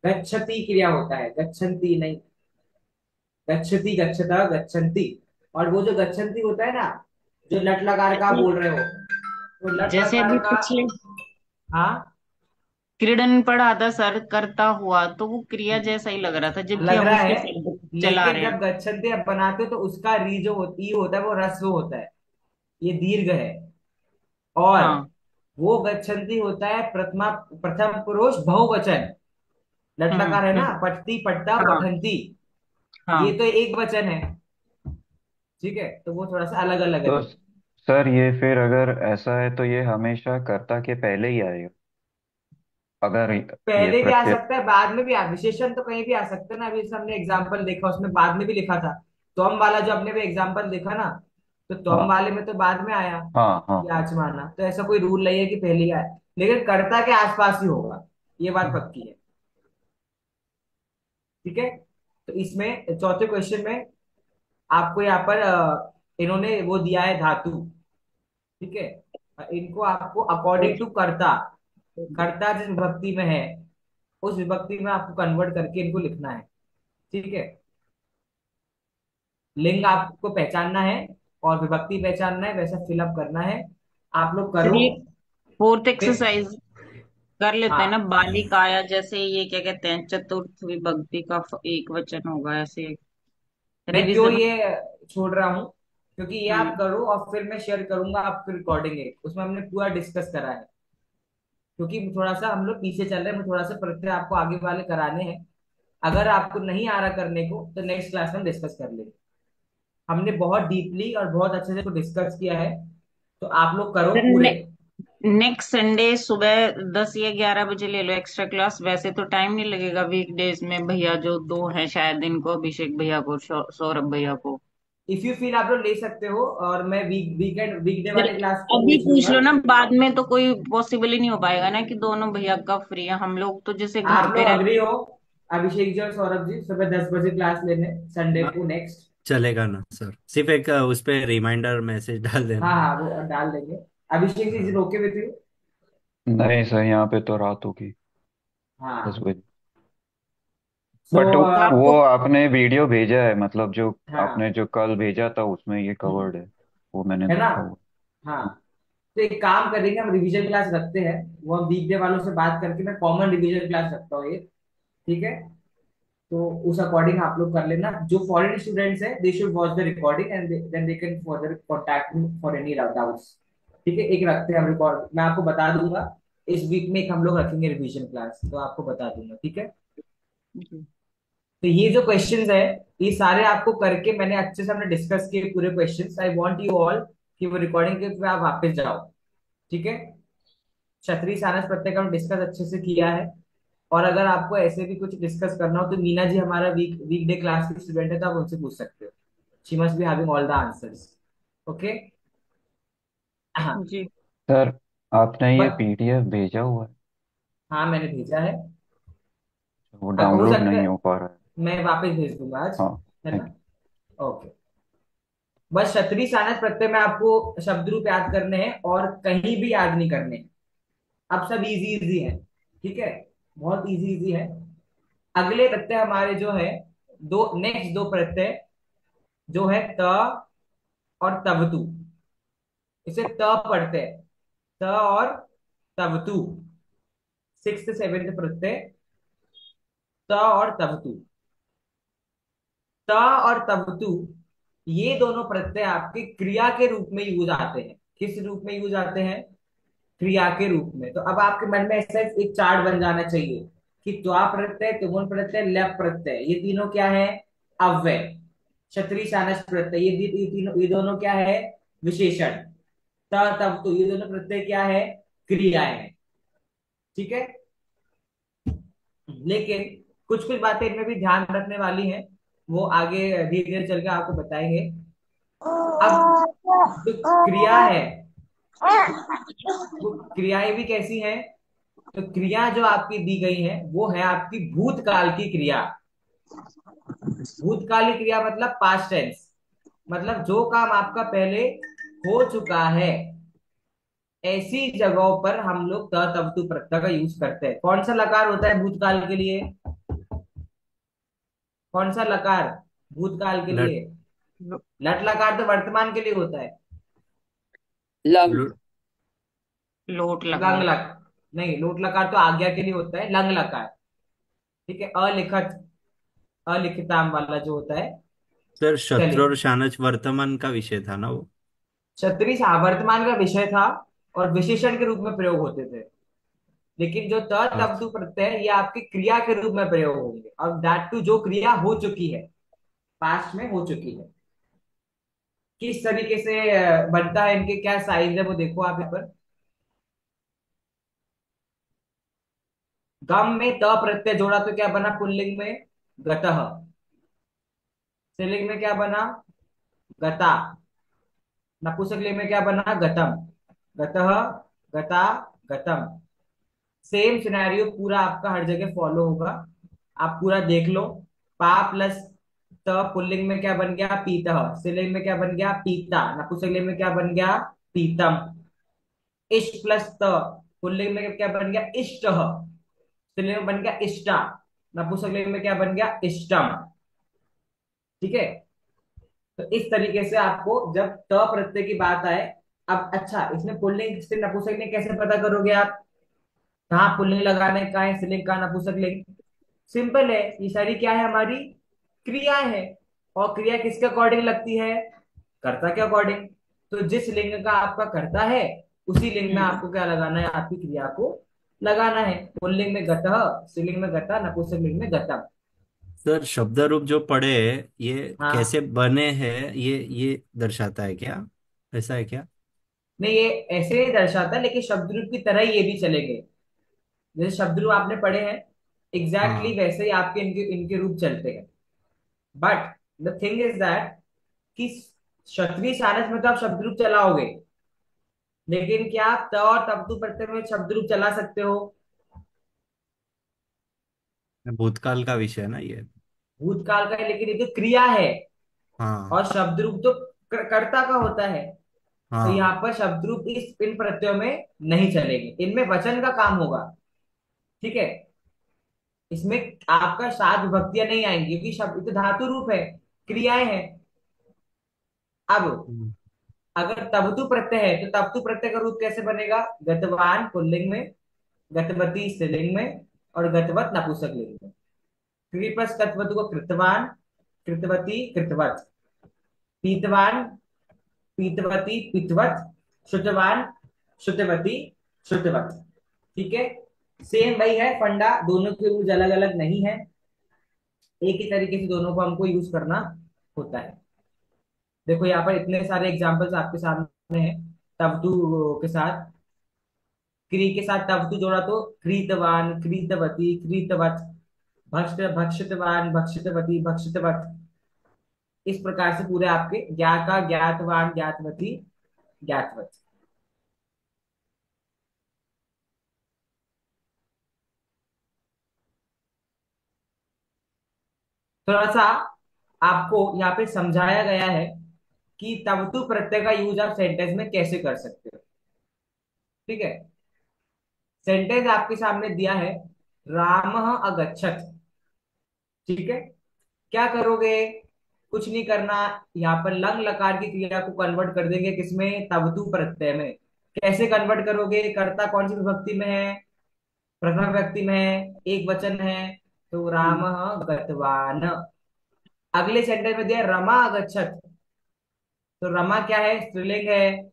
गच्छति क्रिया होता है, गच्छन्ति नहीं। गच्छति गच्छता गच्छन्ति। और वो जो गच्छन्ति होता है ना, जो लट लकार का आप जैसे बोल रहे हो, वो लट जैसे लकार अभी का। पिछले हाँ, क्रीडन पढ़ा था सर, करता हुआ, तो वो क्रिया जैसा ही लग रहा था, जबकि लग हम रहा उसके है। शब्द चला लेकिन रहे जब हैं। गच्छन्ति आप बनाते हो तो उसका री जो होती होता है वो ह्रस्व होता है, ये दीर्घ है। और हाँ वो गच्छन्ति होता है प्रथमा, प्रथम पुरुष बहुवचन। लट लकार है ना, हम्म। पठती पठता हाँ पठंती, ये हाँ। तो एक वचन है। ठीक है, तो वो थोड़ा सा अलग अलग है तो दोनों। सर ये फिर अगर ऐसा है तो ये हमेशा कर्ता के पहले ही आएगा, अगर ये पहले भी आ प्रत्यय। सकता है, बाद में भी आ, विशेषण तो कहीं भी आ सकता है ना। अभी जैसे हमने एग्जाम्पल देखा उसमें बाद में भी लिखा था, तोम वाला जो अपने भी एग्जाम्पल देखा ना, तो तोम हाँ वाले में तो बाद में आया हाँ हाँ कि हाँ। आज माना, तो ऐसा कोई रूल नहीं है कि पहले ही आए, लेकिन कर्ता के आसपास ही होगा, ये बात पक्की है। ठीक है। तो इसमें चौथे क्वेश्चन में आपको यहाँ पर इन्होंने वो दिया है धातु। ठीक है। इनको आपको अकॉर्डिंग टू कर्ता, कर्ता जिस विभक्ति में है उस विभक्ति में आपको कन्वर्ट करके इनको लिखना है। ठीक है। लिंग आपको पहचानना है और विभक्ति पहचानना है, वैसा फिलअप करना है। आप लोग करो। चलिए फोर्थ फिर एक्सरसाइज कर लेते हैं ना। हाँ, बालिकाया, जैसे ये क्या कहते हैं, चतुर्थ विभक्ति का एक वचन होगा ऐसे। मैं क्यों रिविजन। ये छोड़ रहा हूँ, क्योंकि ये आप हम्म। करो और फिर मैं शेयर करूंगा आपकी रिकॉर्डिंग है, उसमें हमने पूरा डिस्कस करा है। क्योंकि थोड़ा सा हम लोग पीछे चल रहे हैं, थोड़ा सा प्रत्यय आपको आगे वाले कराने हैं। अगर आपको नहीं आ रहा करने को तो नेक्स्ट क्लास में हम डिस्कस कर लेंगे। हमने बहुत डीपली और बहुत अच्छे से डिस्कस किया है, तो आप लोग करो सर पूरे। नेक्स्ट संडे सुबह 10 या 11 बजे ले लो एक्स्ट्रा क्लास। वैसे तो टाइम नहीं लगेगा वीकडेज में, भैया जो दो हैं शायद, इनको अभिषेक भैया को, सौरभ भैया को। इफ यू फील आप लोग ले सकते हो, और मैं वीकेंड वीकडे फिर वाले क्लास को अभी भेज पूछ दूंगा। लो ना, बाद में तो कोई पॉसिबल ही नहीं हो पाएगा ना कि दोनों भैया कब फ्री है। हम लोग तो जैसे घर आप पे लोग रहते अग्री हैं। हो, अभिषेक जी और सौरभ जी सुबह 10 बजे क्लास लेने संडे हाँ, को नेक्स्ट। चलेगा ना सर, सिर्फ एक उस पे रिमाइंडर मैसेज डाल हाँ देना। हाँ, वो डाल देंगे। अभिषेक जी हाँ रोके हुए थे। नहीं सर, यहाँ पे तो रात होगी, दस हाँ। बजे सो बट तो वो आपको। आपने वीडियो भेजा है, मतलब जो आपने हाँ। जो कल भेजा था उसमें ये कवर्ड है, वो मैंने है ना। देखा हुआ। हाँ। तो एक काम करेंगे, हम रिवीजन क्लास रखते हैं, वो हम वीकडे वालों से बात करके मैं कॉमन रिवीजन क्लास रखता हूँ एक। ठीक है। तो उस अकॉर्डिंग आप लोग कर लेना। जो फॉरेन स्टूडेंट्स हैं they should watch the recording and then they can further contact me for any doubts. ठीक है, एक रखते हैं हम रिकॉर्ड, मैं आपको बता दूंगा। इस वीक में एक हम लोग रखेंगे रिवीजन क्लास, तो आपको बता दूंगा। ठीक है। जी। तो ये जो क्वेश्चंस है, ये सारे आपको करके मैंने अच्छे से हमने डिस्कस किए पूरे questions. I want you all कि वो रिकॉर्डिंग के पे आप वापस जाओ। ठीक है। क्षत्रिय सारस प्रत्यय का हम डिस्कस अच्छे से किया है। और अगर आपको ऐसे भी कुछ डिस्कस करना हो तो मीना जी हमारा वीकडे क्लास की स्टूडेंट है, तो आप उनसे पूछ सकते हो। She must be having all the answers. Okay. हाँ। जी। सर आपने ये बट पीडीएफ भेजा हुआ है, हाँ, मैंने भेजा है। वो हो डाउनलोड सकता नहीं है हो पा रहा है। मैं वापस भेज दूंगा आज। हाँ, है ना। Thank okay. बस क्षत्रिय सानस प्रत्यय में आपको शब्द रूप याद करने हैं और कहीं भी याद नहीं करने हैं। अब सब इजी इजी है। ठीक है। बहुत इजी इजी है। अगले प्रत्यय हमारे जो है, दो नेक्स्ट दो प्रत्यय जो है त और तवतु, इसे त पढ़ते हैं। त और तवतु, सिक्स सेवेंथ प्रत्यय, त और तवतु। त और तवतु, ये दोनों प्रत्यय आपके क्रिया के रूप में यूज आते हैं। किस रूप में यूज आते हैं, क्रिया के रूप में। तो अब आपके मन में ऐसा एक चार्ट बन जाना चाहिए कि त्वा प्रत्यय, तुमुन प्रत्यय, लप प्रत्यय, ये तीनों क्या है, अव्यय। क्षत्रिय सानस प्रत्यय, ये तीनों, ये दोनों क्या है, विशेषण। त तब तो ये दोनों प्रत्यय क्या है, क्रियाएं हैं। ठीक है, लेकिन कुछ कुछ बातें इनमें भी ध्यान रखने वाली हैं, वो आगे धीरे धीरे चल के आपको बताएंगे। अब जो क्रिया है, वो क्रियाएं भी कैसी हैं, तो क्रिया जो आपकी दी गई है वो है आपकी भूतकाल की क्रिया। भूतकाल की क्रिया मतलब पास्ट टेंस, मतलब जो काम आपका पहले हो चुका है, ऐसी जगहों पर हम लोग त तब तु प्रत्यय का यूज करते हैं। कौन सा लकार होता है भूतकाल के लिए, कौन सा लकार भूतकाल के लट लिए? लट लकार तो वर्तमान के लिए होता है। लंग। लो- लोट लंग लकार। लक नहीं, लोट लकार तो आज्ञा के लिए होता है, लंग लकार। ठीक है, अलिखत, अलिखिताम वाला जो होता है। सर शत्रु चलिए, और शानच वर्तमान का विषय था ना वो। क्षत्रिय वर्तमान का विषय था और विशेषण के रूप में प्रयोग होते थे। लेकिन जो त तब तु अच्छा। प्रत्यय है, ये आपकी क्रिया के रूप में प्रयोग होंगे, और दैट टू जो क्रिया हो चुकी है, पास्ट में हो चुकी है। किस तरीके से बनता है, इनके क्या साइज है वो देखो आप यहाँ पर। गम में त प्रत्यय जोड़ा तो क्या बना पुल्लिंग में, गतः। स्त्रीलिंग में क्या बना, गता। नपुंसकलिंग में क्या बना, गतम। गतः, गता, गतम। सेम सिनेरियो पूरा आपका हर जगह फॉलो होगा, आप पूरा देख लो। पा प्लस त पुल्लिंग में क्या बन गया, पीतः। स्त्रीलिंग में क्या बन गया, पीता। नपुंसकलिंग में क्या बन गया, पीतम। इष्ट प्लस त पुल्लिंग में क्या बन गया, इष्टः। स्त्रीलिंग में बन गया इष्टा। नपुंसकलिंग में क्या बन गया, इष्टम। ठीक है, तो इस तरीके से आपको जब त प्रत्यय की बात आए। अब अच्छा, इसमें पुल्लिंग से नपुंसकलिंग कैसे पता करोगे आप, कहाँ पुल्लिंग लगाना है, कहाँ स्त्रीलिंग, कहाँ नपुंसकलिंग? सिंपल है, ये सारी क्या है, हमारी क्रियाएं है। और क्रिया किसके अकॉर्डिंग लगती है, कर्ता के अकॉर्डिंग। तो जिस लिंग का आपका कर्ता है, उसी लिंग में हम्म। आपको क्या लगाना है, आपकी क्रिया को लगाना है। पुल्लिंग में गतः, स्त्रीलिंग में गता, नपुंसक लिंग में गतम। सर शब्द रूप जो पढ़े, ये कैसे हाँ, बने हैं, ये दर्शाता है क्या? ऐसा है क्या? नहीं ये ऐसे ही दर्शाता है, लेकिन शब्द रूप की तरह ही ये भी चलेंगे। जैसे शब्द रूप आपने पढ़े हैं, एग्जैक्टली हाँ। वैसे ही आपके इनके इनके रूप चलते हैं। But the thing is that कि क्षत्रिय सारस में तो आप शब्द रूप चलाओगे, लेकिन क्या आप त और तब्दु प्रत्यय में शब्द रूप चला सकते हो? भूतकाल का विषय है ना ये। भूतकाल का है, लेकिन ये तो क्रिया है, हाँ। और शब्द रूप तो कर्ता का होता है। तो हाँ। यहाँ पर शब्द रूप इस इन प्रत्ययों में नहीं चलेंगे, इनमें वचन का काम होगा। ठीक है, इसमें आपका सात विभक्तियां नहीं आएंगी, क्योंकि शब्द तो धातु रूप है, क्रियाएं हैं। अब हम्म। अगर तवतु प्रत्यय है, तो तवतु प्रत्यय का रूप कैसे बनेगा, गतवान पुल्लिंग में, गतवती स्त्रीलिंग में, और गतवत नपुंसक लिंग में। क्योंकि प्लस तत्वतु को कृतवान, कृतवती, कृतवत। पीतवान, पीतवती, पीतवत। श्रुतवान, श्रुतवती, श्रुतवत। ठीक है, सेम वही है फंडा, दोनों के रूल्स अलग अलग नहीं है, एक ही तरीके से दोनों को हमको यूज करना होता है। देखो यहाँ पर इतने सारे एग्जांपल्स आपके सामने हैं। तवतु के साथ, क्री के साथ तवतु जोड़ा तो क्रीतवान, क्रीतवती, क्रीतवत। भक्ष, भक्षितवान, भक्षितवती, भक्षितवत। इस प्रकार से पूरे आपके ज्ञा का ज्ञातवान, ज्ञातवती, ज्ञातवत। थोड़ा सा आपको यहाँ पे समझाया गया है कि तवतु प्रत्यय का यूज आप सेंटेंस में कैसे कर सकते हो। ठीक है, सेंटेंस आपके सामने दिया है, राम अगच्छत। ठीक है, क्या करोगे, कुछ नहीं करना। यहाँ पर लंग लकार की क्रिया को कन्वर्ट कर देंगे किसमें, तवतु प्रत्यय में। कैसे कन्वर्ट करोगे, कर्ता कौन सी विभक्ति में है, प्रथम व्यक्ति में है, एक वचन है, तो राम हम्म। गतवान। अगले सेंटेंस में दिया रमा अगच्छत, तो रमा क्या है, स्त्रीलिंग है।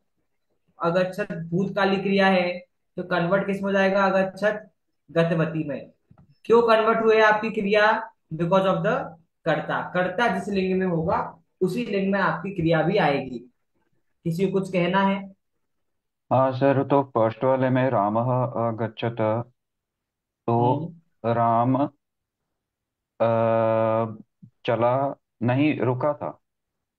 अगच्छत भूतकालिक क्रिया है, तो कन्वर्ट किस में हो जाएगा, अगच्छत गतवती में। क्यों कन्वर्ट हुए आपकी क्रिया, बिकॉज ऑफ द कर्ता। कर्ता जिस लिंग में होगा, उसी लिंग में आपकी क्रिया भी आएगी। किसी को कुछ कहना है? हाँ सर, तो फर्स्ट वाले में रामः अगच्छत, तो हम्म। राम चला, नहीं रुका था।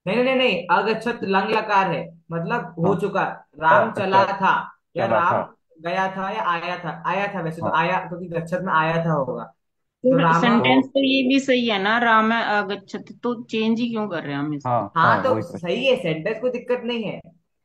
नहीं नहीं नहीं नहीं, अगच्छत लंग लकार है, मतलब हो हाँ, चुका। राम चला था, या चला था। राम गया था, या आया था। आया था वैसे तो, हाँ, आया क्योंकि गच्छत में आया था होगा। तो तो राम। तो सेंटेंस तो ये भी सही है ना, राम अगच्छति, तो चेंज ही क्यों कर रहे हैं हम हाँ इसको। हाँ, हाँ तो वही क्वेश्चन। सही है, सेंटेंस कोई दिक्कत नहीं है।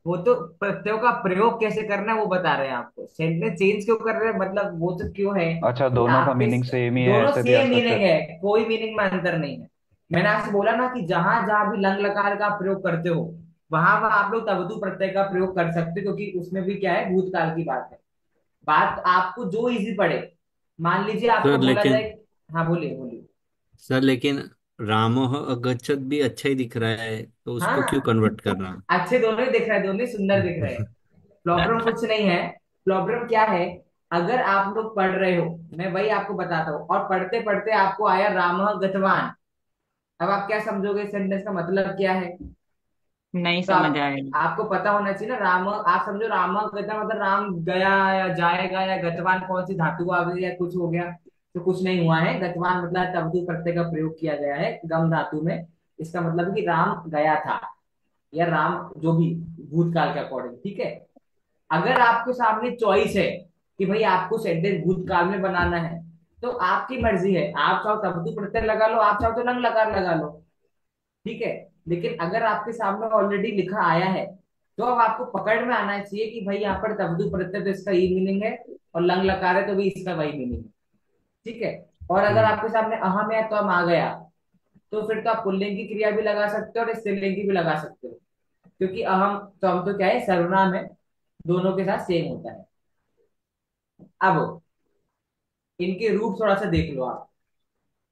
वो तो प्रत्ययों का प्रयोग कैसे करना है वो बता रहे हैं आपको। सेंटेंस चेंज क्यों कर रहे हैं, मतलब वो तो क्यों है अच्छा, कि दोनों का आपके मीनिंग सेम ही है, दोनों ऐसे भी सेम अर्थ। मीनिंग है, कोई मीनिंग में अंतर नहीं है। मैंने आपसे बोला ना कि जहां जहां भी लंग लकार का प्रयोग करते हो, वहां वहां आप लोग तवदु प्रत्यय का प्रयोग कर सकते हो, क्योंकि उसमें भी क्या है, भूतकाल की बात है। बात आपको जो इजी पड़े। मान लीजिए आपको सर बोला लेकिन जाए। हाँ बोलिए बोलिए। सर लेकिन रामोह अगच्छत भी अच्छा ही दिख रहा है, तो उसको क्यों हाँ कन्वर्ट करना। अच्छे दोनों ही दिख रहे हैं, दोनों ही सुंदर दिख रहे हैं। प्रॉब्लम कुछ नहीं है। प्रॉब्लम क्या है, अगर आप लोग पढ़ रहे हो, मैं वही आपको बताता हूँ, और पढ़ते पढ़ते आपको आया रामः गतवान। अब आप क्या समझोगे, सेंटेंस का मतलब क्या है। नहीं तो समझ आएगा। आपको पता होना चाहिए ना। राम, आप समझो रामः गता मतलब राम गया या जाएगा, या गतवान कौन सी धातु आ गई या कुछ हो गया। तो कुछ नहीं हुआ है। गतवान मतलब तवतु प्रत्यय का प्रयोग किया गया है गम धातु में। इसका मतलब है कि राम गया था, या राम जो भी, भूतकाल के अकॉर्डिंग, ठीक है। अगर आपके सामने चॉइस है कि भाई आपको सेंटेंस भूतकाल में बनाना है, तो आपकी मर्जी है। आप चाहो तब तो प्रत्यय लगा लो, आप चाहो तो लंग लकार लगा लो, ठीक है। लेकिन अगर आपके सामने ऑलरेडी लिखा आया है, तो अब आपको पकड़ में आना चाहिए कि भाई यहाँ पर तब्दु प्रत्यय तो इसका ये मीनिंग है, और लंग लकार है तो भी इसका वही मीनिंग है, ठीक है। और अगर हम्म। आपके सामने अहम है तो हम आ गया, तो फिर तो आप पुल्लिंग की क्रिया भी लगा सकते हो और स्त्रीलिंग की भी लगा सकते हो। क्योंकि अहम तो हम तो क्या है, सर्वनाम है, दोनों के साथ सेम होता है। अब इनके रूप थोड़ा सा देख लो आप।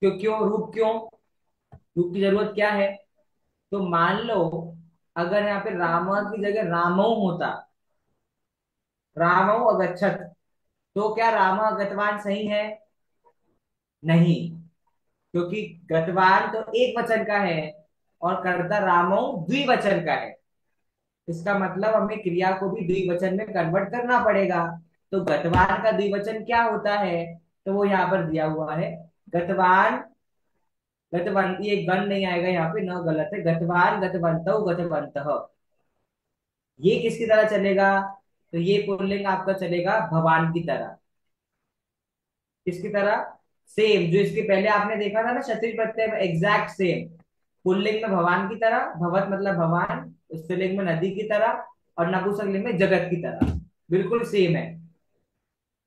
क्यों रूप की जरूरत क्या है। तो मान लो, अगर यहाँ पे रामा की जगह रामो होता, रामो अगच्छत, तो क्या रामा गतवान सही है। नहीं, क्योंकि गतवान तो एक वचन का है, और कर्ता रामो द्विवचन का है। इसका मतलब हमें क्रिया को भी द्विवचन में कन्वर्ट करना पड़ेगा। तो गतवान का द्विवचन क्या होता है, तो वो यहाँ पर दिया हुआ है। गतवान, गतवंत, ये गण नहीं आएगा यहाँ पे, न गलत है। गतवान गतवंतो गतवंतः, ये किसकी तरह चलेगा, तो ये पुल्लिंग आपका चलेगा भगवान की तरह। किसकी तरह, सेम जो इसके पहले आपने देखा था ना क्षत्रिय प्रत्यय में, एग्जैक्ट सेम। पुल्लिंग में भगवान की तरह, भगवत मतलब भगवान, स्त्रीलिंग में नदी की तरह, और नपुंसकलिंग में जगत की तरह, बिल्कुल सेम है।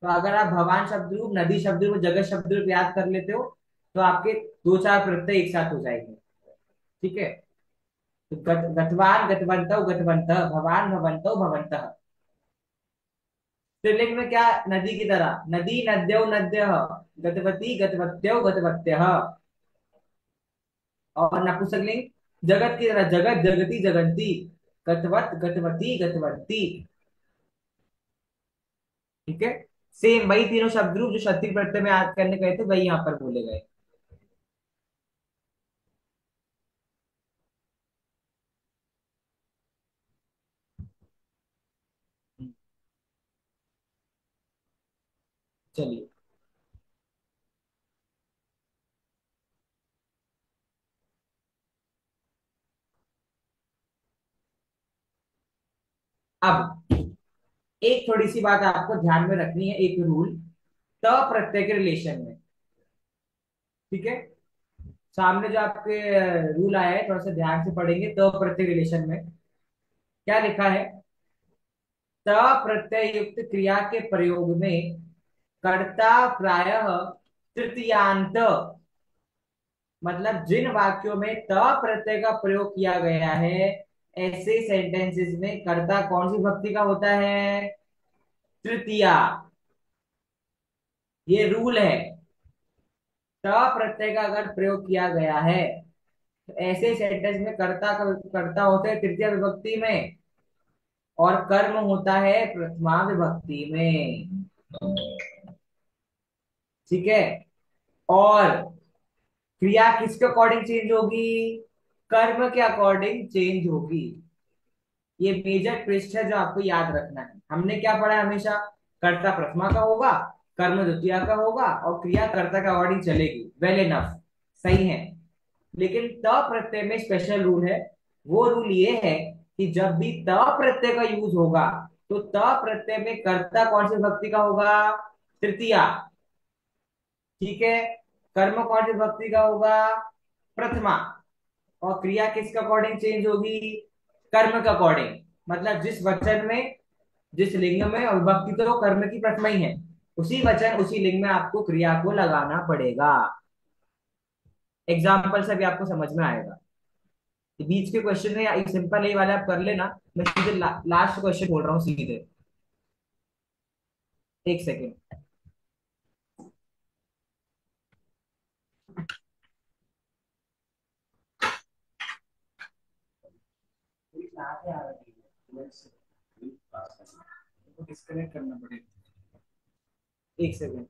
तो अगर आप भगवान शब्द रूप, नदी शब्द रूप, जगत शब्द रूप याद कर लेते हो, तो आपके दो चार प्रत्यय एक साथ हो जाएंगे, ठीक है। तो गतवान गतवंतौ गतवंतः, भवान भवन्तौ भवन्तः। स्त्रीलिंग में क्या, नदी की तरह, नदी नद्यौ नद्यः, गतवती गतवत्यौ गतवत्यः। और नपुंसकलिंग, जगत की तरह, जगत जगती जगंती, गतवत गतवती गतवंती, ठीक है। सेम वही तीनों शब्द रूप जो क्षत्रिय प्रत्यय में याद करने गए थे, वही यहाँ पर बोले गए। चलिए, अब एक थोड़ी सी बात आपको ध्यान में रखनी है, एक रूल। त प्रत्यय के रिलेशन में, ठीक है। सामने जो आपके रूल आया है, थोड़ा सा ध्यान से पढ़ेंगे। त प्रत्यय रिलेशन में क्या लिखा है, त प्रत्यय युक्त क्रिया के प्रयोग में कर्ता प्रायः तृतीयांत, मतलब जिन वाक्यों में त प्रत्यय का प्रयोग किया गया है, ऐसे सेंटेंसेस में कर्ता कौन सी विभक्ति का होता है, तृतीया। ये रूल है। त प्रत्यय का अगर प्रयोग किया गया है, तो ऐसे सेंटेंस में कर्ता होते हैं तृतीय विभक्ति में, और कर्म होता है प्रथमा विभक्ति में, ठीक है। और क्रिया किसके अकॉर्डिंग चेंज होगी, कर्म के अकॉर्डिंग चेंज होगी। ये मेजर ट्विस्ट है जो आपको याद रखना है। हमने क्या पढ़ा है हमेशा, कर्ता प्रथमा का होगा, कर्म द्वितीया का होगा और क्रिया कर्ता का अकॉर्डिंग चलेगी, वेल इनफ, सही है। लेकिन त प्रत्यय में स्पेशल रूल है। वो रूल ये है कि जब भी त प्रत्यय का यूज होगा तो त प्रत्यय में कर्ता कौन सी विभक्ति का होगा, तृतीया, ठीक है। कर्म कौन सी विभक्ति का होगा, प्रथमा। और क्रिया किसके अकॉर्डिंग चेंज होगी, कर्म के अकॉर्डिंग। मतलब जिस वचन में, जिस लिंग में विभक्ति तो कर्म की प्रथमा ही है, उसी वचन उसी लिंग में आपको क्रिया को लगाना पड़ेगा। एग्जाम्पल से भी आपको समझ में आएगा। ये बीच के क्वेश्चन है सिंपल, ये वाला आप कर लेना। मैं सीधे लास्ट क्वेश्चन बोल रहा हूँ सीधे। एक सेकेंड। डिस्कनेक्ट करना पड़ेगा, एक सेकेंड।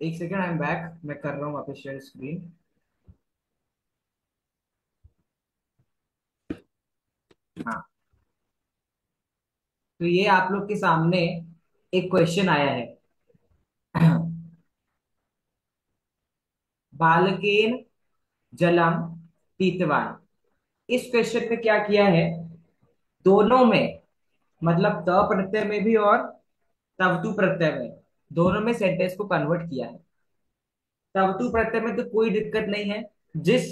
एक सेकेंड, आई एम बैक। मैं कर रहा हूँ वापस शेयर स्क्रीन। हाँ, तो ये आप लोग के सामने एक क्वेश्चन आया है। बालकेन जलम पीतवान। इस क्वेश्चन में क्या किया है, दोनों में, मतलब त प्रत्यय में भी और तवतु प्रत्यय में, दोनों में सेंटेंस को कन्वर्ट किया है। तवतु प्रत्यय में तो कोई दिक्कत नहीं है। जिस